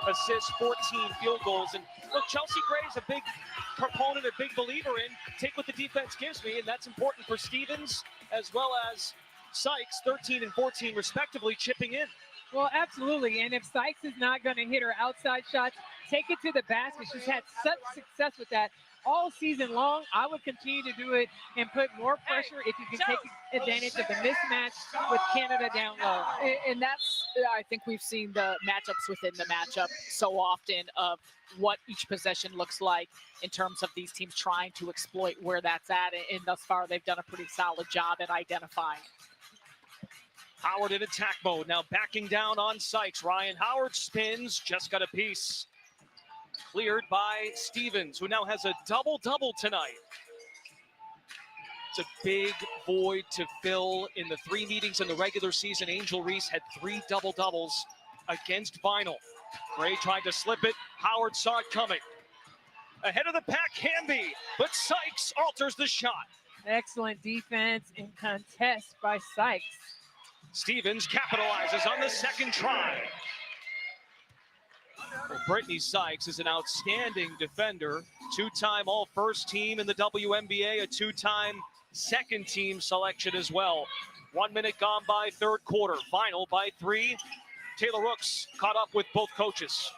9 assists, 14 field goals. And look, Chelsea Gray is a big proponent, a big believer in take what the defense gives me, and that's important for Stevens as well as Sykes, 13 and 14 respectively, chipping in. Well, absolutely. And if Sykes is not going to hit her outside shots, take it to the basket. She's had such success with that all season long. I would continue to do it and put more pressure if you can take advantage of the mismatch with Canada down low. And that's, I think we've seen the matchups within the matchup so often of what each possession looks like in terms of these teams trying to exploit where that's at. And thus far, they've done a pretty solid job at identifying. Howard in attack mode, now backing down on Sykes. Ryan Howard spins, just got a piece. Cleared by Stevens, who now has a double-double tonight. It's a big void to fill. In the 3 meetings in the regular season, Angel Reese had 3 double-doubles against Vinyl. Gray tried to slip it. Howard saw it coming. Ahead of the pack, Hamby, but Sykes alters the shot. Excellent defense and contest by Sykes. Stevens capitalizes on the second try. Well, Brittany Sykes is an outstanding defender, 2-time All-First Team in the WNBA, a 2-time second-team selection as well. 1 minute gone by third quarter, Vinyl by 3. Taylor Rooks caught up with both coaches.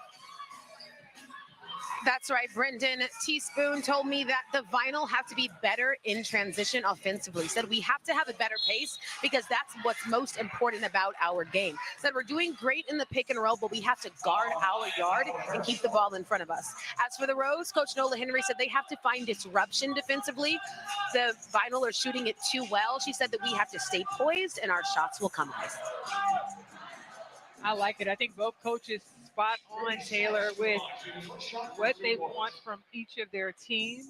That's right. Brendan Teaspoon told me that the Vinyl have to be better in transition offensively. He said we have to have a better pace because that's what's most important about our game. He said we're doing great in the pick and roll, but we have to guard our yard and keep the ball in front of us. As for the Rose, Coach Nola Henry said they have to find disruption defensively. The Vinyl are shooting it too well. She said that we have to stay poised and our shots will come. I like it. I think both coaches spot on, Taylor, with what they want from each of their teams.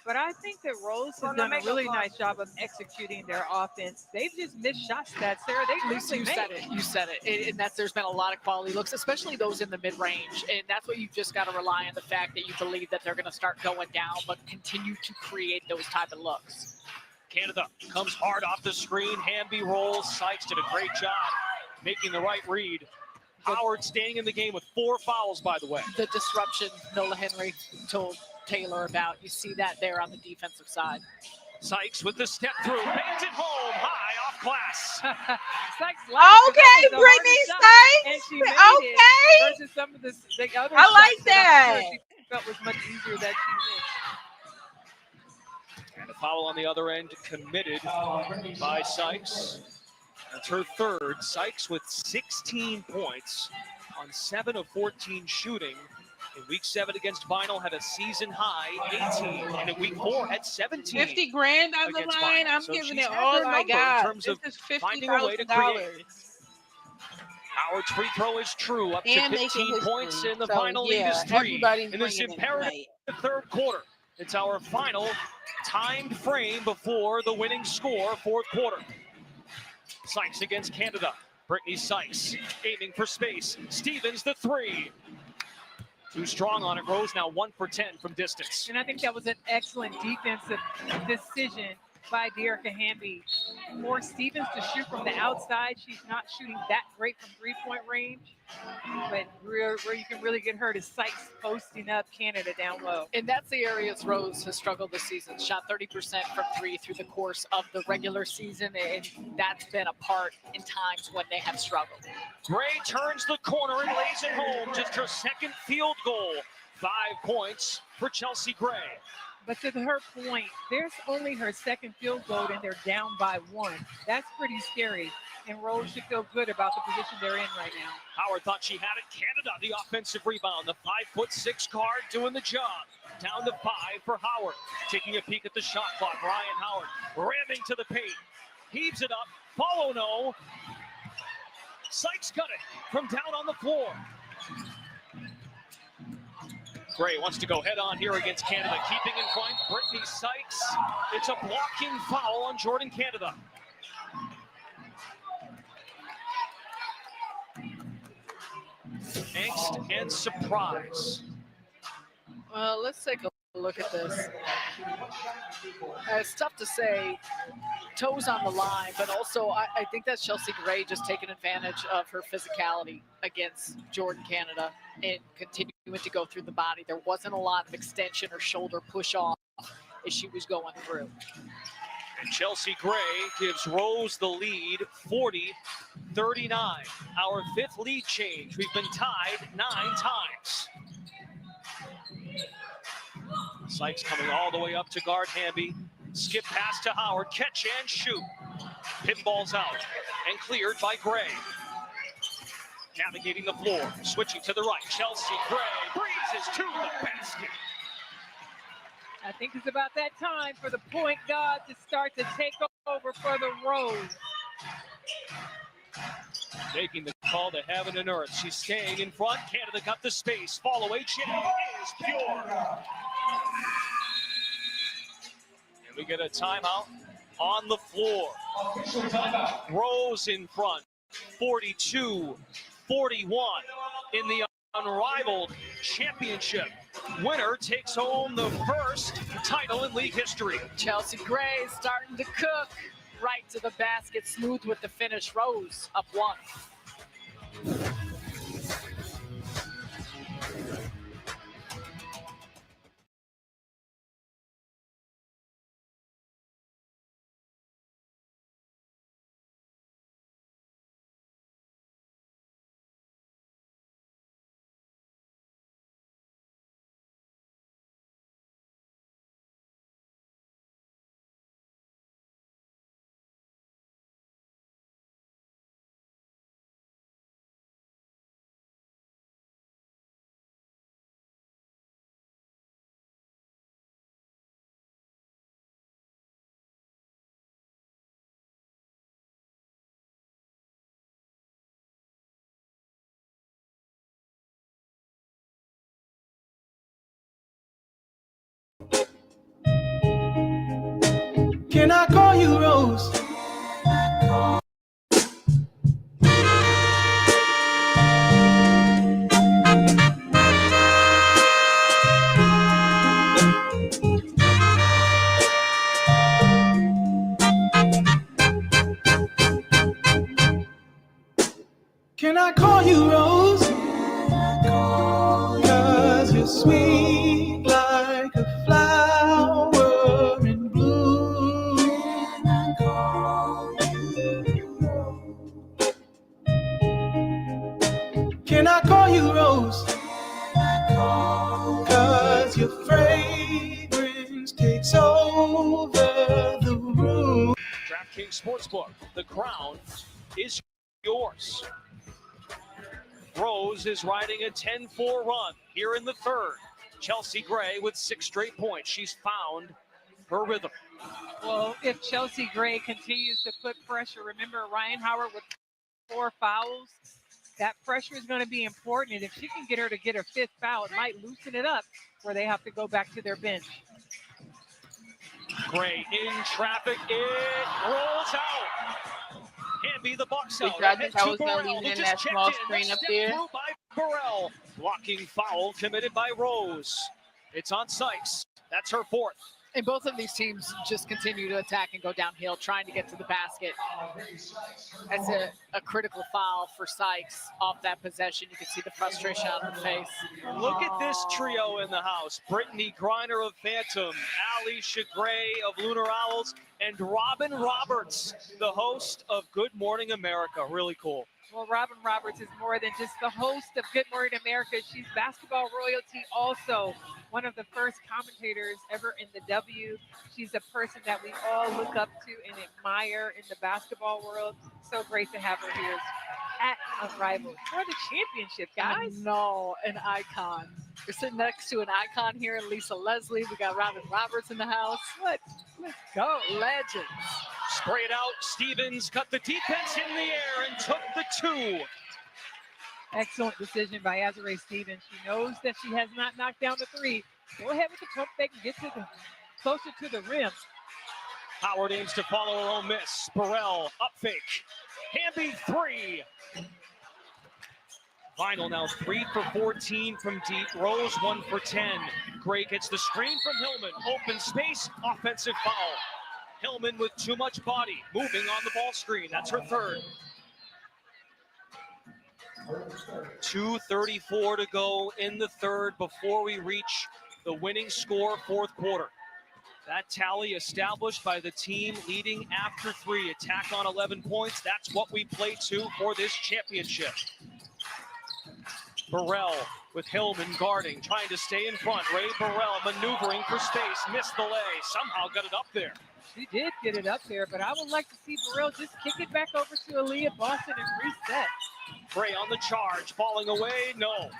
But I think that Rose has done a really nice job of executing their offense. They've just missed shots that, Sarah, they Lisa, you said it. You said it. And there's been a lot of quality looks, especially those in the mid-range. And that's what you've just got to rely on, the fact that you believe that they're going to start going down, but continue to create those type of looks. Canada comes hard off the screen. Hamby rolls. Sykes did a great job making the right read. Howard staying in the game with 4 fouls, by the way. The disruption Nola Henry told Taylor about. You see that there on the defensive side. Sykes with the step through. Bangs it home. High off glass. Okay, Brittany Sykes. And she made it versus some of the other I like shots that. She felt was much easier that she missed. And a foul on the other end committed by Sykes. That's her third. Sykes with 16 points on 7 of 14 shooting. In week 7 against Vinyl had a season high 18, and in week 4 had 17. 50 grand on the line. I'm so giving she's it had all their I number got. in terms This of is finding a way to create. $50,000. Howard's free throw is true, up And to making 15 points, history. and the So, final lead yeah, is 3 everybody's in this bringing it imperative tonight. third quarter. It's our final timed frame before the winning score, fourth quarter. Sykes against Canada. Brittany Sykes aiming for space. Stevens the 3. Too strong on it. Rose now 1 for 10 from distance. And I think that was an excellent defensive decision by De'Erica Hamby. For Stevens to shoot from the outside, she's not shooting that great from 3-point range. But where you can really get hurt is Sykes posting up Canada down low. And that's the areas Rose has struggled this season. Shot 30% from 3 through the course of the regular season, and that's been a part in times when they have struggled. Gray turns the corner and lays it home. Just her second field goal 5 points for Chelsea Gray. But to her point, there's only her second field goal and they're down by 1. That's pretty scary. And Rose should feel good about the position they're in right now. Howard thought she had it. Canada, the offensive rebound. The 5'6" guard doing the job. Down to 5 for Howard. Taking a peek at the shot clock. Ryan Howard ramming to the paint. Heaves it up. Follow no. Sykes got it from down on the floor. Gray wants to go head on here against Canada. Keeping in front, Brittany Sykes. It's a blocking foul on Jordan Canada. Angst and surprise. Well, let's take a look at this. It's tough to say toes on the line, but also I think that's Chelsea Gray just taking advantage of her physicality against Jordan Canada and continuing to go through the body. There wasn't a lot of extension or shoulder push off as she was going through. And Chelsea Gray gives Rose the lead, 40-39. Our 5th lead change. We've been tied 9 times. Sykes coming all the way up to guard Hamby. Skip pass to Howard, catch and shoot. Pinball's out and cleared by Gray. Navigating the floor, switching to the right. Chelsea Gray breezes to the basket. I think it's about that time for the point guard to start to take over for the Rose. Making the call to heaven and earth. She's staying in front. Canada got the space. Follow HA is pure. And we get a timeout on the floor. Rose in front, 42-41 in the unrivaled championship. Winner takes home the first title in league history. Chelsea Gray starting to cook. Right to the basket, smooth with the finish. Rose up 1. Can I call you Rose? Can I call you Rose? 'Cause you're sweet like a flower in bloom. Can I call you Rose? 'Cause your fragrance takes over the room. DraftKings Sportsbook, the crown is yours. Rose is riding a 10-4 run here in the 3rd. Chelsea Gray with 6 straight points. She's found her rhythm. Well, if Chelsea Gray continues to put pressure, remember Ryan Howard with 4 fouls, that pressure is going to be important. And if she can get her to get her 5th foul, it might loosen it up where they have to go back to their bench. Gray in traffic, it rolls out. Hamby the box out. I think I was going to leave it in that small screen up there. By Burrell. Blocking foul committed by Rose. It's on Sykes. That's her 4th. And both of these teams just continue to attack and go downhill, trying to get to the basket. That's a critical foul for Sykes off that possession. You can see the frustration on her face. Look at this trio in the house. Brittany Griner of Phantom, Alicia Gray of Lunar Owls, and Robin Roberts, the host of Good Morning America. Really cool. Well, Robin Roberts is more than just the host of Good Morning America. She's basketball royalty also. One of the first commentators ever in the W. She's a person that we all look up to and admire in the basketball world. So great to have her here at Unrivaled for the championship, guys. No, an icon. You're sitting next to an icon here, Lisa Leslie. We got Robin Roberts in the house. Let's go. Legends. Spray it out. Stevens cut the defense in the air and took the 2. Excellent decision by Azure Stevens. She knows that she has not knocked down the 3. Go ahead with the pump fake and get to the closer to the rim. Howard aims to follow her own miss. Burrell up fake. Hamby 3. Vinyl now 3 for 14 from deep. Rose 1 for 10. Gray gets the screen from Hillman. Open space, offensive foul. Hillman with too much body, moving on the ball screen. That's her third. 2:34 to go in the third before we reach the winning score, fourth quarter. That tally established by the team leading after 3. Attack on 11 points. That's what we play to for this championship. Burrell with Hillman guarding, trying to stay in front. Ray Burrell maneuvering for space, missed the lay, somehow got it up there. She did get it up there, but I would like to see Burrell just kick it back over to Aaliyah Boston and reset. Gray on the charge, falling away, no.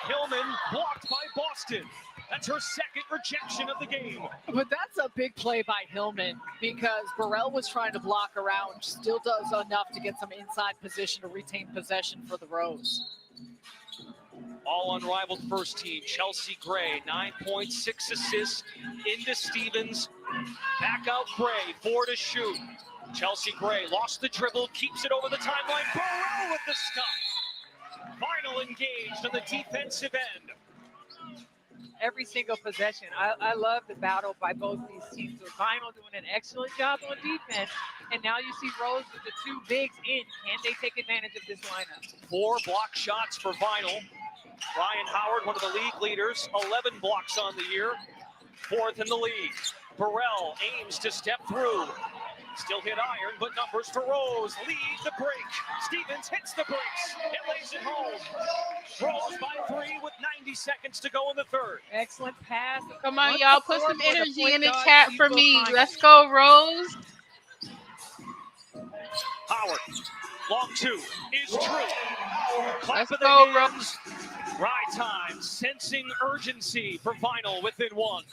Hillman blocked by Boston. That's her second rejection of the game. But that's a big play by Hillman because Burrell was trying to block around, still does enough to get some inside position to retain possession for the Rose. All unrivaled first team. Chelsea Gray, 9 points, 6 assists into Stevens. Back out Gray, 4 to shoot. Chelsea Gray lost the dribble, keeps it over the timeline. Burrell with the stop. Vinyl engaged on the defensive end. Every single possession. I love the battle by both these teams. With Vinyl doing an excellent job on defense, and now you see Rose with the 2 bigs in. Can they take advantage of this lineup? 4 block shots for Vinyl. Ryan Howard, one of the league leaders, 11 blocks on the year, 4th in the league. Burrell aims to step through. Still hit iron, but numbers for Rose. Lead the break. Stevens hits the brakes and lays it home. Rose by 3 with 90 seconds to go in the third. Excellent pass. Come on, y'all. Put some energy in the chat for me. Let's go, Rose. Howard. Long 2 is true. Let's go, Rose. Ride time. Sensing urgency for Vinyl within 1.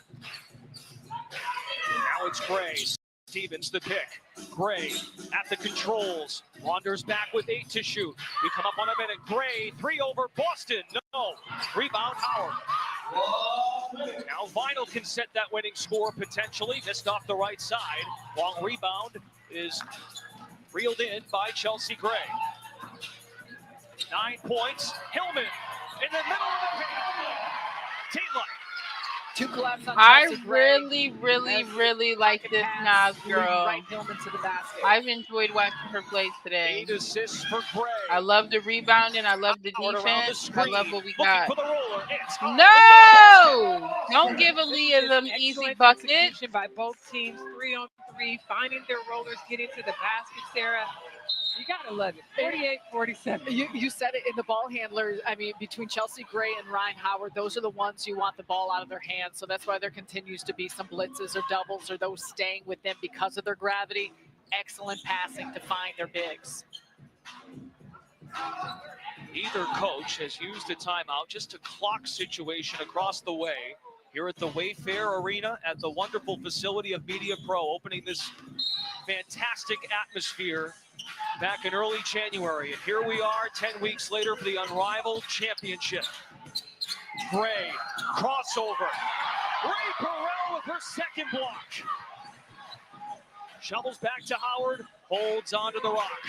Now it's Gray. Stevens the pick. Gray at the controls. Wanders back with 8 to shoot. We come up on a minute. Gray, 3 over Boston. No. Rebound Howard. Now Vinyl can set that winning score potentially. Missed off the right side. Long rebound is reeled in by Chelsea Gray. 9 points. Hillman in the middle of the paint. Team life. 2 collapse on I Chelsea Gray. really like this Nas girl. Right Hillman to the basket. I've enjoyed watching her play today. 8 assists for Gray. I love the rebounding. I love the defense. I love what we got. For the roller. It's No! Don't give Aaliyah them easy buckets. Execution by both teams, 3 on 3, finding their rollers, getting to the basket, Sarah. You gotta love it. 48-47. You said it in the ball handlers. I mean, between Chelsea Gray and Ryan Howard, those are the ones you want the ball out of their hands. So that's why there continues to be some blitzes or doubles or those staying with them because of their gravity. Excellent passing to find their bigs. Either coach has used a timeout, just a clock situation across the way here at the Wayfair Arena at the wonderful facility of Media Pro, opening this fantastic atmosphere back in early January. And here we are 10 weeks later for the Unrivaled Championship. Gray, crossover. Ray Burrell with her second block. Shovels back to Howard, holds onto the rock.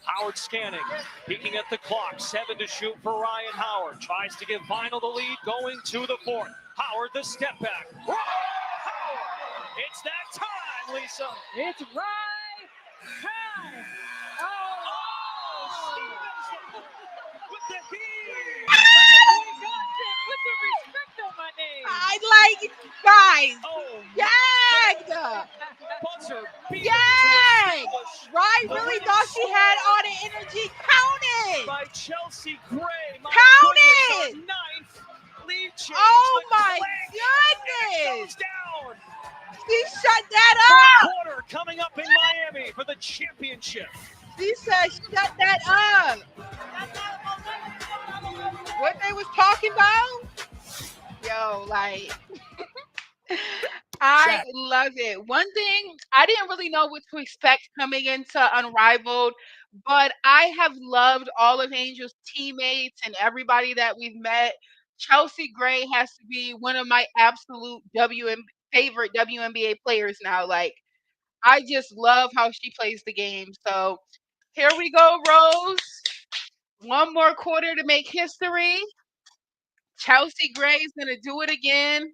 Howard scanning, peeking at the clock, 7 to shoot for Ryan Howard. Tries to give Vinyl the lead, going to the 4th. Howard the step back. Ryan Howard! It's that time, Lisa. It's right time. Oh! With the heat. Put the respect on my name. I like it, guys. Oh, Yeah. buzzer beater Yes! to establish Rye the really winning thought she had score all the energy. Count it! by Chelsea Gray. My Count goodness, it! our ninth lead change. Oh The my click, goodness! goes down. She shut that Fourth up! quarter coming up in Miami for the championship. She said shut that up! What they was talking about? Yo, like... I love it. One thing, I didn't really know what to expect coming into Unrivaled, but I have loved all of Angel's teammates and everybody that we've met. Chelsea Gray has to be one of my absolute favorite WNBA players now. Like, I just love how she plays the game. So here we go, Rose. One more quarter to make history. Chelsea Gray is going to do it again.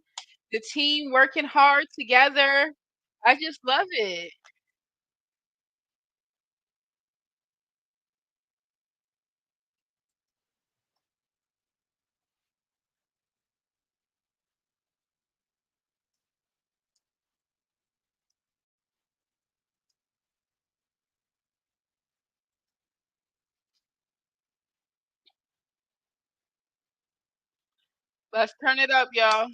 The team working hard together. I just love it. Let's turn it up, y'all.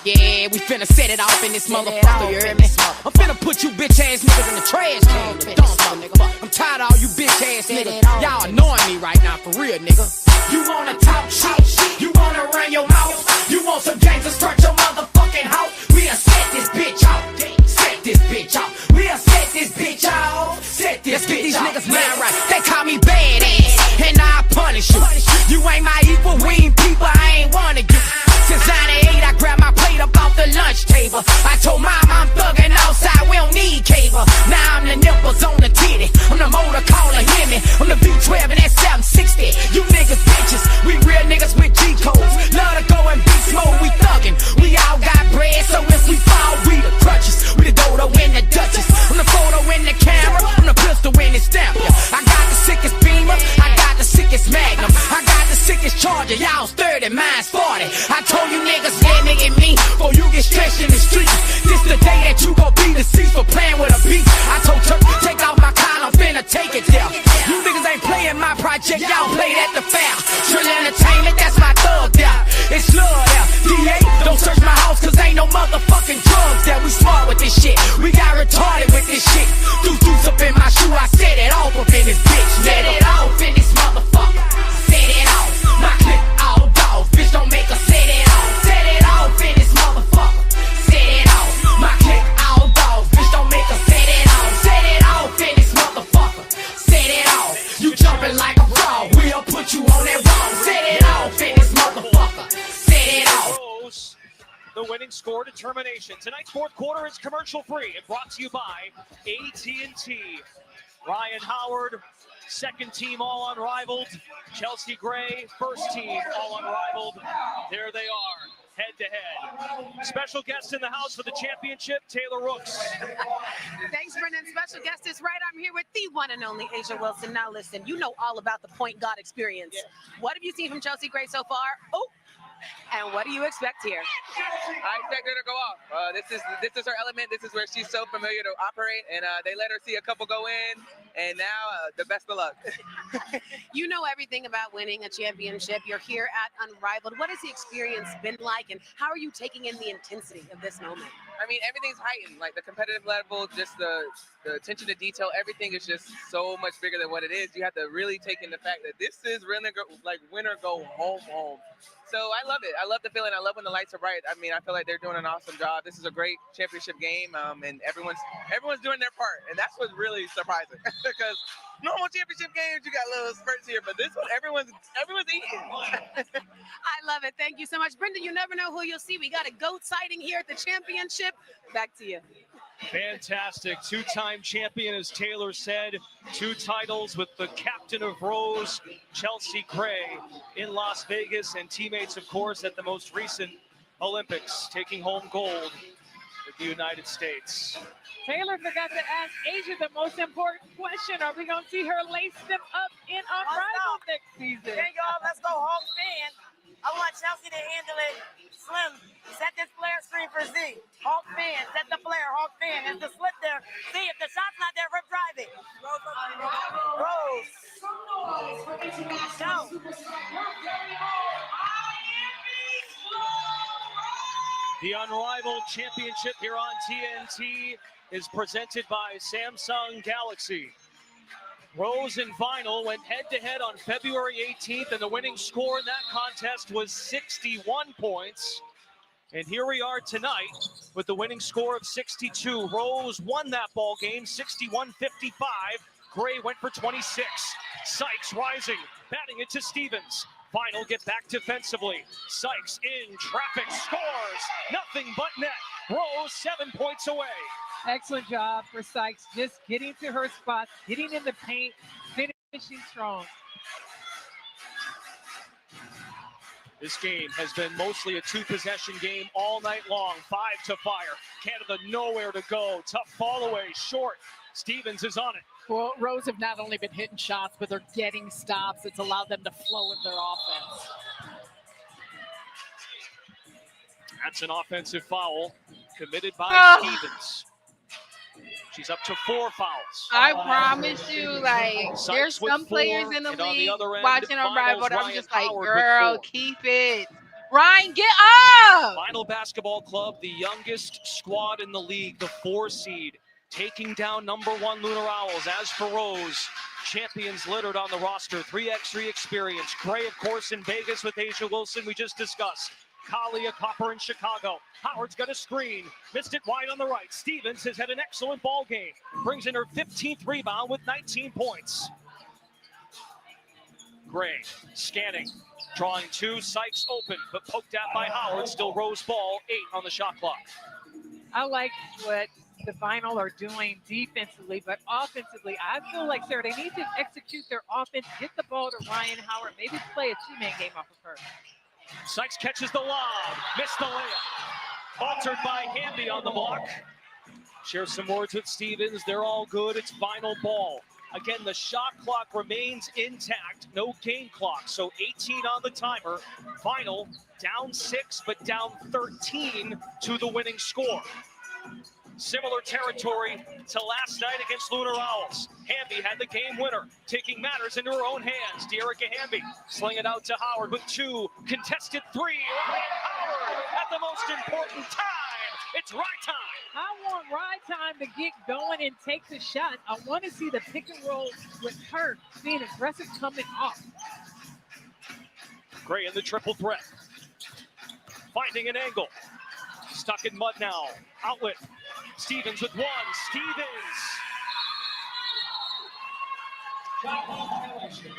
Yeah, we finna set it off in this motherfucker, you hear me? I'm finna put you bitch ass niggas in the trash can, you dumb motherfucker. I'm tired of all you bitch ass niggas. Y'all annoying me right now, for real, nigga. You wanna talk shit, you wanna run your mouth, you want some gangsters, start your motherfucking house. We'll set this bitch off, set this bitch off. We'll set this bitch off, set this bitch off. Let's get these niggas mind right. They call me badass, and I punish you. You ain't my equal, we ain't people, I ain't one of you. Since 98, I grabbed my plate up off the lunch table. I told mama I'm thugging outside, we don't need cable. Now I'm the nipples on the titty, I'm the motor caller, hear me. I'm the V12 and that 760. You niggas bitches, we real niggas with G-codes. Love to go in beast mode, we thuggin'. We all got bread, so if we fall, we the crutches. We the dodo in the Duchess. I'm the photo in the camera, I'm the pistol in the stamp. I got the sickest Beamer, I got the sickest Magnum, I got the sickest Charger. Y'all's 30, mine's 40. I told you niggas, yeah, nigga, me, before you get stretched in the streets. This the day that you gon' be deceased for playing with a beat. I told Turk, take off my collar, I'm finna take it there. You niggas ain't playing my project, y'all played at the fair. Trill Entertainment, that's my thug there. It's love there. DA, don't search my house, cause ain't no motherfucking drugs there. We smart with this shit, we got retarded with this shit. Deuce up in my shoe, I set it off up in this bitch. Set it off in this motherfucker. Set it off, my clip all dogs. Bitch, don't make her set it off. Set it off in this motherfucker. Set it off, my clip all dogs. Bitch, don't make her set it off. Set it off in this motherfucker. Set it off, you jumping like a frog. We'll put you on that wall. Set it off in this motherfucker. Set it off. The winning score determination. Tonight's fourth quarter is commercial free and brought to you by AT&T. Ryan Howard, second team all unrivaled. Chelsea Gray, first team all unrivaled. There they are, head to head. Special guest in the house for the championship, Taylor Rooks. Thanks, Brendan. Special guest is right. I'm here with the one and only Asia Wilson. Now listen, you know all about the point guard experience. Yeah. What have you seen from Chelsea Gray so far? Oh, and what do you expect here? I expect her to go off. This is her element. This is where she's so familiar to operate, and they let her see a couple go in, and now the best of luck. You know everything about winning a championship. You're here at Unrivaled. What has the experience been like, and how are you taking in the intensity of this moment? I mean, everything's heightened. Like the competitive level, just the attention to detail, everything is just so much bigger than what it is. You have to really take in the fact that this is really like win or go home. So I love it. I love the feeling. I love when the lights are bright. I mean, I feel like they're doing an awesome job. This is a great championship game, and everyone's doing their part, and that's what's really surprising. Because normal championship games, you got little spurts here, but this one, everyone's eating. I love it. Thank you so much, Brenda. You never know who you'll see. We got a GOAT sighting here at the championship. Back to you. Fantastic. Two-time champion, as Taylor said. 2 titles with the captain of Rose, Chelsea Gray, in Las Vegas, and teammates, of course, at the most recent Olympics, taking home gold. the United States. Taylor forgot to ask Asia the most important question. Are we going to see her lace them up in Unrivaled next season? Okay, y'all, let's go Hawks fan. I want Chelsea to handle it. Slim, set this flare screen for Z. Hawk fan, set the flare, Hawk fan. There's the slip there. See, if the shot's not there, rip drive it. Rose. Go. The Unrivaled Championship here on TNT is presented by Samsung Galaxy. Rose and Vinyl went head-to-head on February 18th, and the winning score in that contest was 61 points. And here we are tonight with the winning score of 62. Rose won that ball game, 61-55. Gray went for 26. Sykes rising, batting it to Stevens. Vinyl get back defensively. Sykes in traffic, scores. Nothing but net. Rose 7 points away. Excellent job for Sykes, just getting to her spots, getting in the paint, finishing strong. This game has been mostly a two-possession game all night long. 5 to fire. Canada nowhere to go. Tough fall away, short. Stevens is on it. Well, Rose have not only been hitting shots, but they're getting stops. It's allowed them to flow in their offense. That's an offensive foul committed by Stevens. She's up to 4 fouls. I promise you, like, Sykes there's with some players 4, in the and on league other end, watching Finals, Unrivaled. I'm Ryan just like, Howard with girl, 4. keep it. Ryan, get up! Vinyl Basketball Club, the youngest squad in the league, the 4 seed, taking down #1 Lunar Owls. As for Rose, champions littered on the roster, 3x3 experience. Gray, of course, in Vegas with Asia Wilson, we just discussed. Kalia Copper in Chicago. Howard's got a screen. Missed it wide on the right. Stevens has had an excellent ball game. Brings in her 15th rebound with 19 points. Gray scanning. Drawing 2. Sykes open, but poked at by Howard. Still Rose ball. 8 on the shot clock. I like what the Vinyl are doing defensively, but offensively, I feel like, Sarah, they need to execute their offense, get the ball to Ryan Howard, maybe play a two-man game off of her. Sykes catches the lob, missed the layup. Altered by Hamby on the block. Shares some words with Stevens. They're all good. It's final ball. Again, the shot clock remains intact. No game clock, so 18 on the timer. Vinyl down 6, but down 13 to the winning score. Similar territory to last night against Lunar Owls. Hamby had the game winner, taking matters into her own hands. Dearica Hamby sling it out to Howard with 2, contested 3. Ryan Howard at the most important time. It's right time. I want Ride Time to get going and take the shot. I want to see the pick and roll with her being aggressive coming off. Gray in the triple threat. Finding an angle. Stuck in mud now. Outlet. Stevens with 1. Stevens.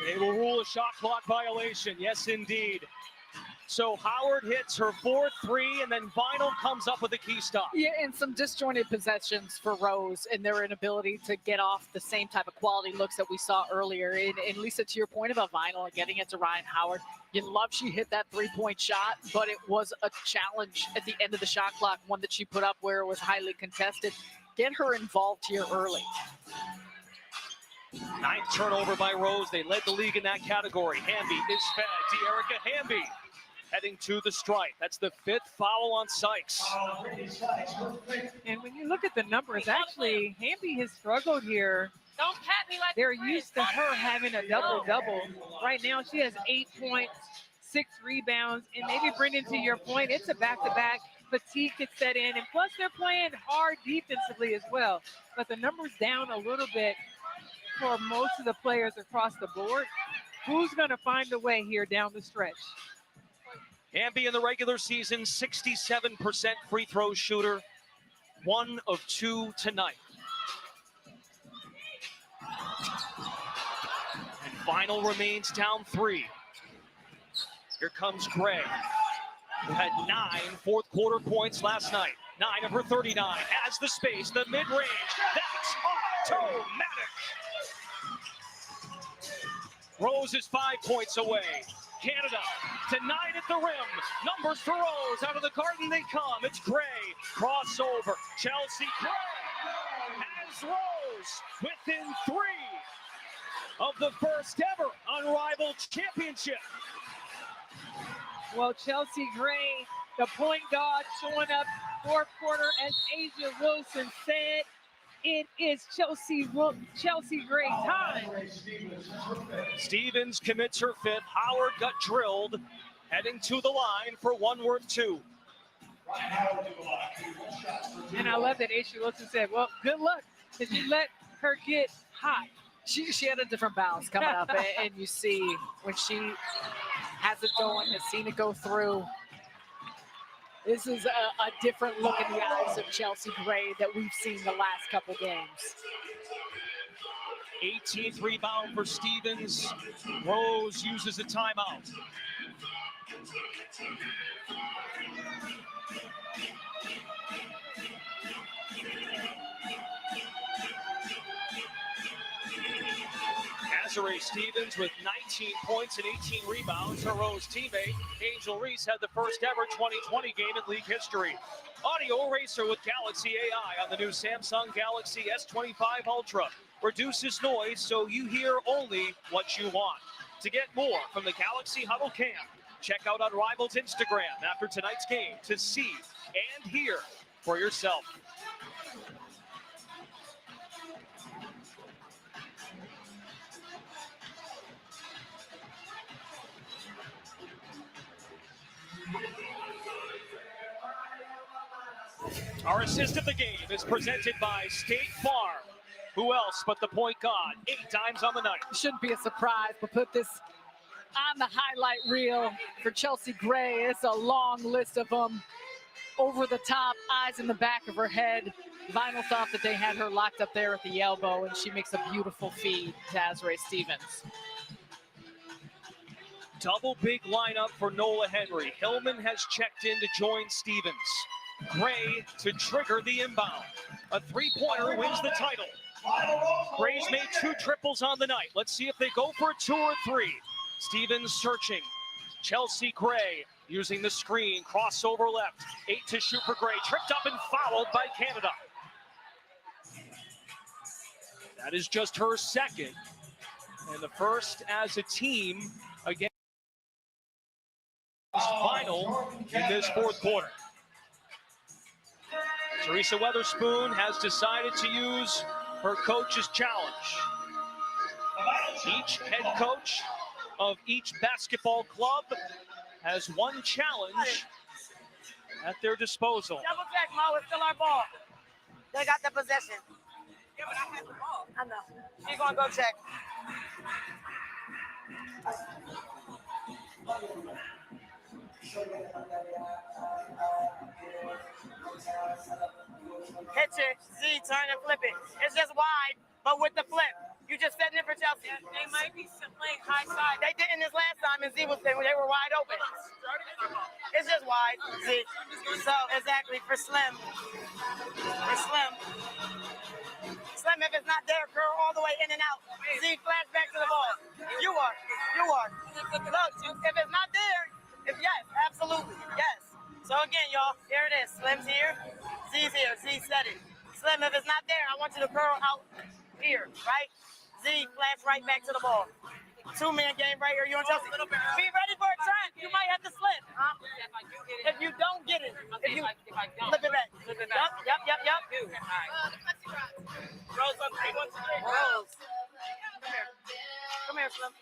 They will rule a shot clock violation. Yes, indeed. So Howard hits her 4th 3, and then Vinyl comes up with a key stop. Yeah, and some disjointed possessions for Rose and their inability to get off the same type of quality looks that we saw earlier. And Lisa, to your point about Vinyl and getting it to Ryan Howard, you love she hit that 3-point shot, but it was a challenge at the end of the shot clock, one that she put up where it was highly contested. Get her involved here early. 9th turnover by Rose. They led the league in that category. Hamby is fed. Dearica Hamby heading to the stripe. That's the 5th foul on Sykes. And when you look at the numbers, actually, Hamby has struggled here. Don't pat me like they're used to her having a double-double. Right now, she has 8 points, 6 rebounds, and maybe, Brendan, to your point, it's a back-to-back. Fatigue could set in, and plus they're playing hard defensively as well. But the numbers down a little bit for most of the players across the board. Who's going to find a way here down the stretch? Hamby in the regular season, 67% free throw shooter, 1 of 2 tonight. And Vinyl remains down 3. Here comes Gray, who had 9 fourth quarter points last night. 9 of her 39, has the space, the mid-range, that's automatic. Rose is 5 points away. Canada to 9 at the rim. Numbers for Rose. Out of the Garden they come. It's Gray. Crossover. Chelsea Gray has Rose within 3 of the first ever Unrivaled championship. Well, Chelsea Gray, the point guard, showing up fourth quarter, as Asia Wilson said. It is Chelsea Gray time. Stevens commits her 5th. Howard got drilled, heading to the line for one worth 2. And I love that Asia Wilson said, well, good luck, because you let her get hot. She had a different bounce coming up, and you see when she has it going, has seen it go through. This is a different look in the eyes of Chelsea Gray that we've seen the last couple games. 18th rebound for Stevens. Rose uses a timeout. Desiree Stevens with 19 points and 18 rebounds. Her Rose teammate, Angel Reese, had the first ever 2020 game in league history. Audio eraser with Galaxy AI on the new Samsung Galaxy S25 Ultra. Reduces noise so you hear only what you want. To get more from the Galaxy Huddle Cam, check out Unrivaled's Instagram after tonight's game to see and hear for yourself. Our assist of the game is presented by State Farm. Who else but the point guard? 8 times on the night. Shouldn't be a surprise, but put this on the highlight reel for Chelsea Gray. It's a long list of them. Over the top, eyes in the back of her head. Vinyl thought that they had her locked up there at the elbow, and she makes a beautiful feed to Desiree Stevens. Double big lineup for Nola Henry. Hillman has checked in to join Stevens. Gray to trigger the inbound. A three-pointer wins the title. Gray's made 2 triples on the night. Let's see if they go for a 2 or 3. Stevens searching. Chelsea Gray using the screen. Crossover left. 8 to shoot for Gray. Tripped up and fouled by Canada. That is just her second. And the first as a team against final in this fourth quarter. Teresa Weatherspoon has decided to use her coach's challenge. Each head coach of each basketball club has one challenge at their disposal. Double check, Mo. It's still our ball. They got the possession. Yeah, but I had the ball. I know. She's going to go check. Hit it, Z, turn and flip it. It's just wide, but with the flip. You just setting it for Chelsea. Yeah, they might be playing high side. They didn't this last time, and Z was there. They were wide open. It's just wide, Z. So, exactly, for Slim. For Slim. Slim, if it's not there, curl all the way in and out. Z, flash back to the ball. You are. Look, if it's not there, yes, absolutely, yes. So again, y'all, here it is. Slim's here, Z's here. Z said it. Slim, if it's not there, I want you to curl out here, right? Z, flash right back to the ball. 2-man game right here. You and Chelsea. Be ready for a trap. You might have to slip. If you don't get it, flip it back. Yep. Rose, Rose. Come here, Slim.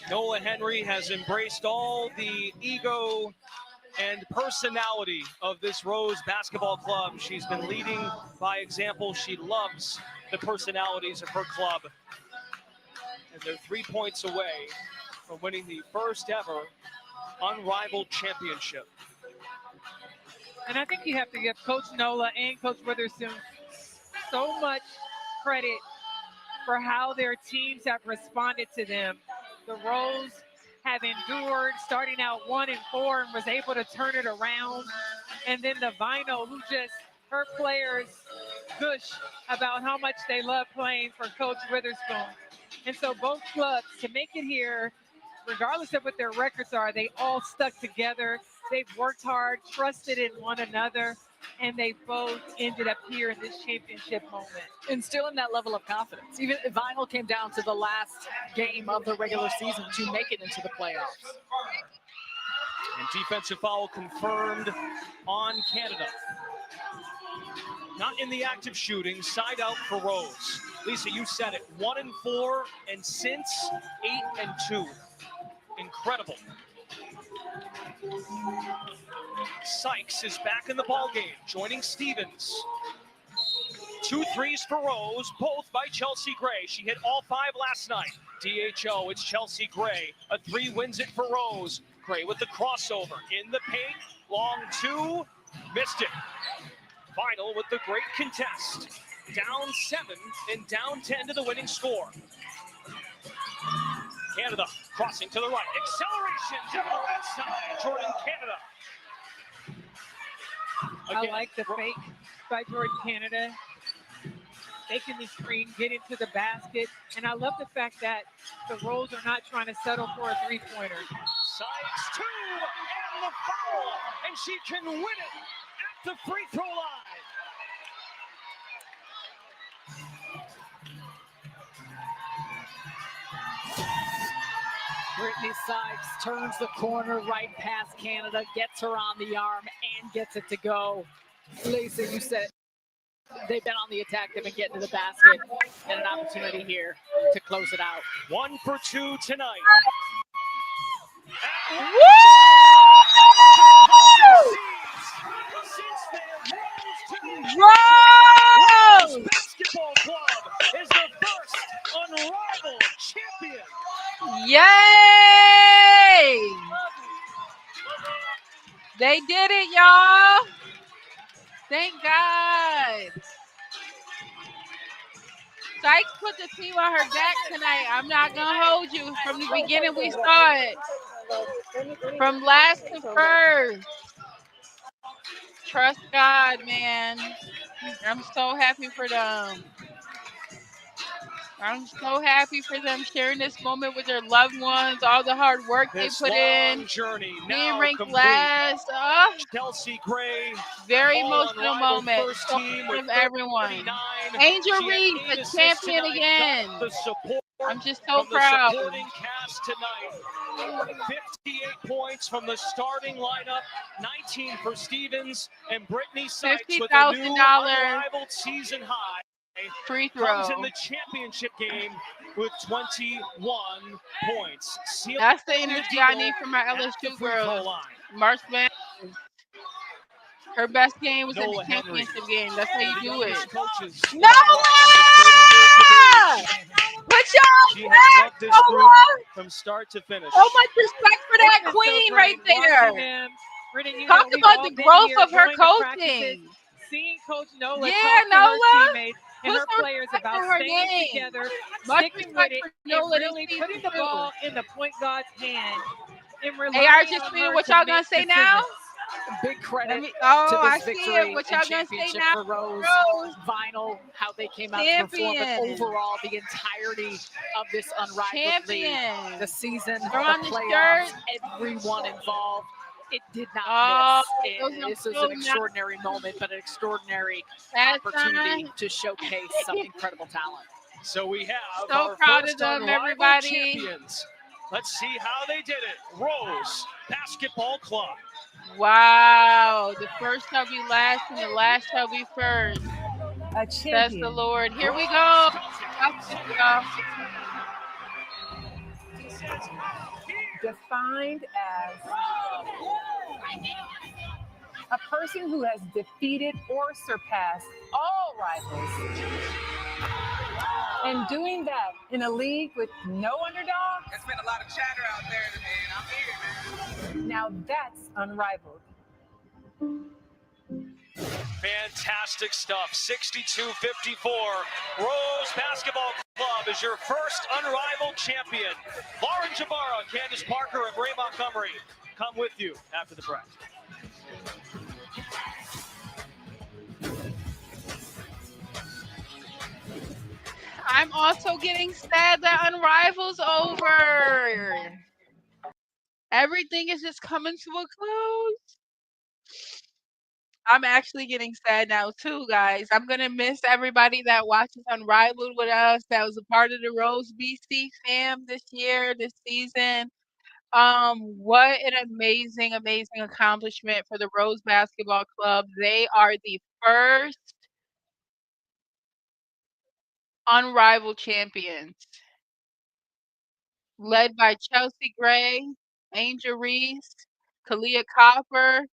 Nola Henry has embraced all the ego and personality of this Rose basketball club. She's been leading by example. She loves the personalities of her club. And they're 3 points away from winning the first ever Unrivaled championship. And I think you have to give Coach Nola and Coach Witherspoon so much credit for how their teams have responded to them. The Rose have endured, starting out 1-4, and was able to turn it around. And then the Vinyl, who just, her players gush about how much they love playing for Coach Witherspoon. And so both clubs, to make it here, regardless of what their records are, they all stuck together. They've worked hard, trusted in one another, and they both ended up here in this championship moment. Instilling that level of confidence. Even Vinyl came down to the last game of the regular season to make it into the playoffs. And defensive foul confirmed on Canada. Not in the active shooting, side out for Rose. Lisa, you said it, 1-4, and since 8-2. Incredible. Sykes is back in the ballgame, joining Stevens. 2 threes for Rose, both by Chelsea Gray. She hit all 5 last night. DHO, it's Chelsea Gray. A 3 wins it for Rose. Gray with the crossover in the paint. Long 2, missed it. Final with the great contest. Down 7 and down 10 to the winning score. Canada crossing to the right. Acceleration to the right side. Jordan Canada. Again, I like the fake by Jordan Canada. Taking the screen, get into the basket. And I love the fact that the Rolls are not trying to settle for a three-pointer. Sykes 2 and the foul. And she can win it at the free throw line. Brittany Sykes turns the corner right past Canada, gets her on the arm, and gets it to go. Lisa, you said they've been on the attack. They've been getting to the basket, and an opportunity here to close it out. 1 for 2 tonight. Rose Basketball Club is the first unrivaled champion. Yay! They did it, y'all. Thank God. Sykes put the team on her back tonight. I'm not going to hold you. From the beginning, we saw it. From last to first. Trust God, man. I'm so happy for them. I'm so happy for them sharing this moment with their loved ones, all the hard work This they put in. journey Being now ranked complete. last. Chelsea Gray, Very all emotional unrivaled moment. first So team proud with of everyone. 39. Angel She had Reese, 8 a assists champion tonight. again. Got the support I'm just so from the proud. supporting cast tonight. 58 points from the starting lineup, 19 for Stevens, and Brittany Sykes with a new unrivaled season high. Free throw. Comes in the championship game with 21 points. That's the energy I need from my LSU girls. March Madness. Her best game was in the championship game. That's how you do it. Noah! Put She your has loved this group Noah! from start to finish. So much respect for that queen right there. Talk about the growth of her coaching. Seeing Coach Nola Yeah, talk to Nola. her teammates and Put her some players respect about to her staying name. together, Much sticking respect with it, for and Nola really this putting the season, ball too. in the point guard's hand and relying Hey, RJ on Spear, her what to y'all make gonna say decisions. now? Big credit to I this see victory it. What y'all and gonna say championship now? for Rose. Vinyl, how they came out to perform, but Champion. overall, the entirety of this unrivaled league, Champion. the season, Throw on the the playoffs, shirt. everyone involved, it did not Oh, miss. This was an extraordinary moment, but an extraordinary That's opportunity fine. to showcase some incredible talent. So we have So our proud first of them, unrivaled everybody. champions. Let's see how they did it. Rose Basketball Club. Wow. The first shall be last and the last shall be first. A Says champion. the Lord. Here we go. Defined as a person who has defeated or surpassed all rivals. And doing that in a league with no underdog. There's been a lot of chatter out there today, and I'm here, man. Now that's unrivaled. Fantastic stuff. 62-54. Rose Basketball Club is your first unrivaled champion. Lauren Jabara, Candace Parker, and Ray Montgomery come with you after the break. I'm also getting sad that Unrival's over. Everything is just coming to a close. I'm actually getting sad now too, guys. I'm gonna miss everybody that watches Unrivaled with us, that was a part of the Rose BC fam this year, this season. What an amazing, amazing accomplishment for the Rose Basketball Club. They are the first unrivaled champions, led by Chelsea Gray, Angel Reese, Kalia Copper,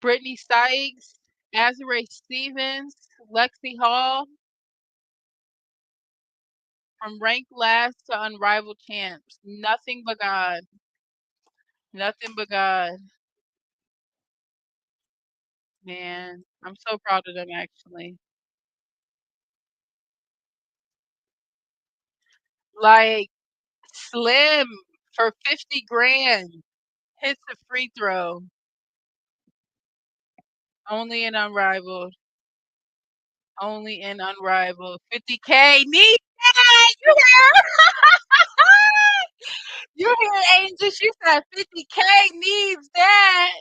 Brittany Sykes, Azure Stevens, Lexi Hall, from ranked last to unrivaled champs. Nothing but God. Nothing but God. Man, I'm so proud of them actually. Like Slim for 50 grand hits a free throw. Only in unrivaled. Only in unrivaled. 50K. Need that. You hear? You hear Angel? She said 50K needs that.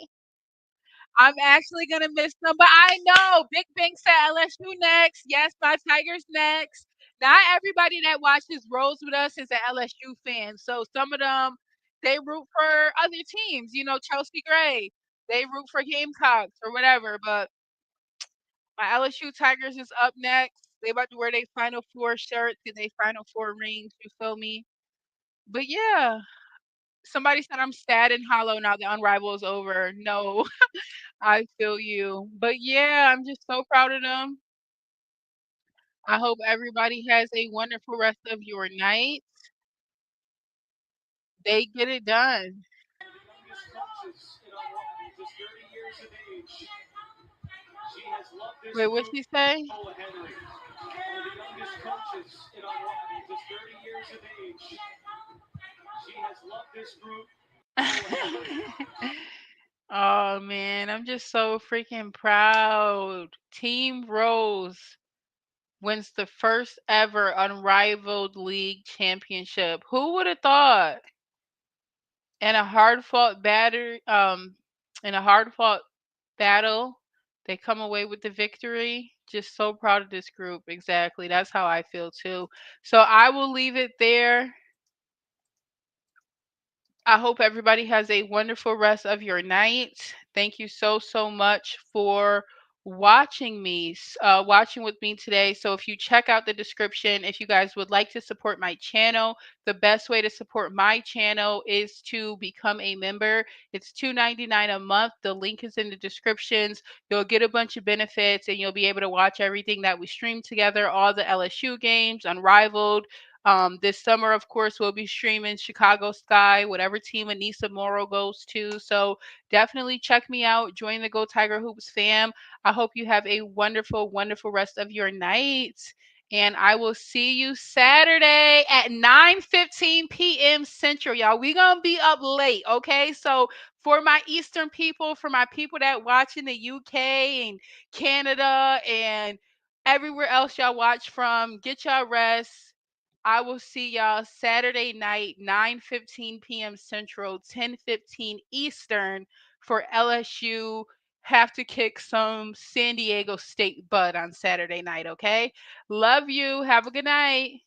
I'm actually gonna miss them, but I know Big Bang said LSU next. Yes, my Tigers next. Not everybody that watches Rose with us is an LSU fan. So some of them they root for other teams. You know, Chelsea Gray. They root for Gamecocks or whatever. But my LSU Tigers is up next. They about to wear their Final Four shirts and their Final Four rings. You feel me? But yeah, somebody said I'm sad and hollow now the Unrivaled is over. No, I feel you. But yeah, I'm just so proud of them. I hope everybody has a wonderful rest of your night. They get it done. Wait, what'd she say? Oh man, I'm just so freaking proud. Team Rose wins the first ever unrivaled league championship. Who would have thought? In a hard fought in a hard fought battle, they come away with the victory. Just so proud of this group. Exactly. That's how I feel too. So I will leave it there. I hope everybody has a wonderful rest of your night. Thank you so, so much for watching with me today. So if you check out the description, if you guys would like to support my channel, the best way to support my channel is to become a member. It's $2.99 a month. The link is in the descriptions. You'll get a bunch of benefits and you'll be able to watch everything that we stream together, all the LSU games, Unrivaled. This summer, of course, we'll be streaming Chicago Sky, whatever team Anissa Morrow goes to. So definitely check me out. Join the Go Tiger Hoops fam. I hope you have a wonderful, wonderful rest of your night. And I will see you Saturday at 9:15 p.m. Central, y'all. We gonna be up late, okay? So for my Eastern people, for my people that watch in the UK and Canada and everywhere else y'all watch from, get y'all rest. I will see y'all Saturday night, 9:15 p.m. Central, 10:15 Eastern for LSU have to kick some San Diego State butt on Saturday night, okay? Love you. Have a good night.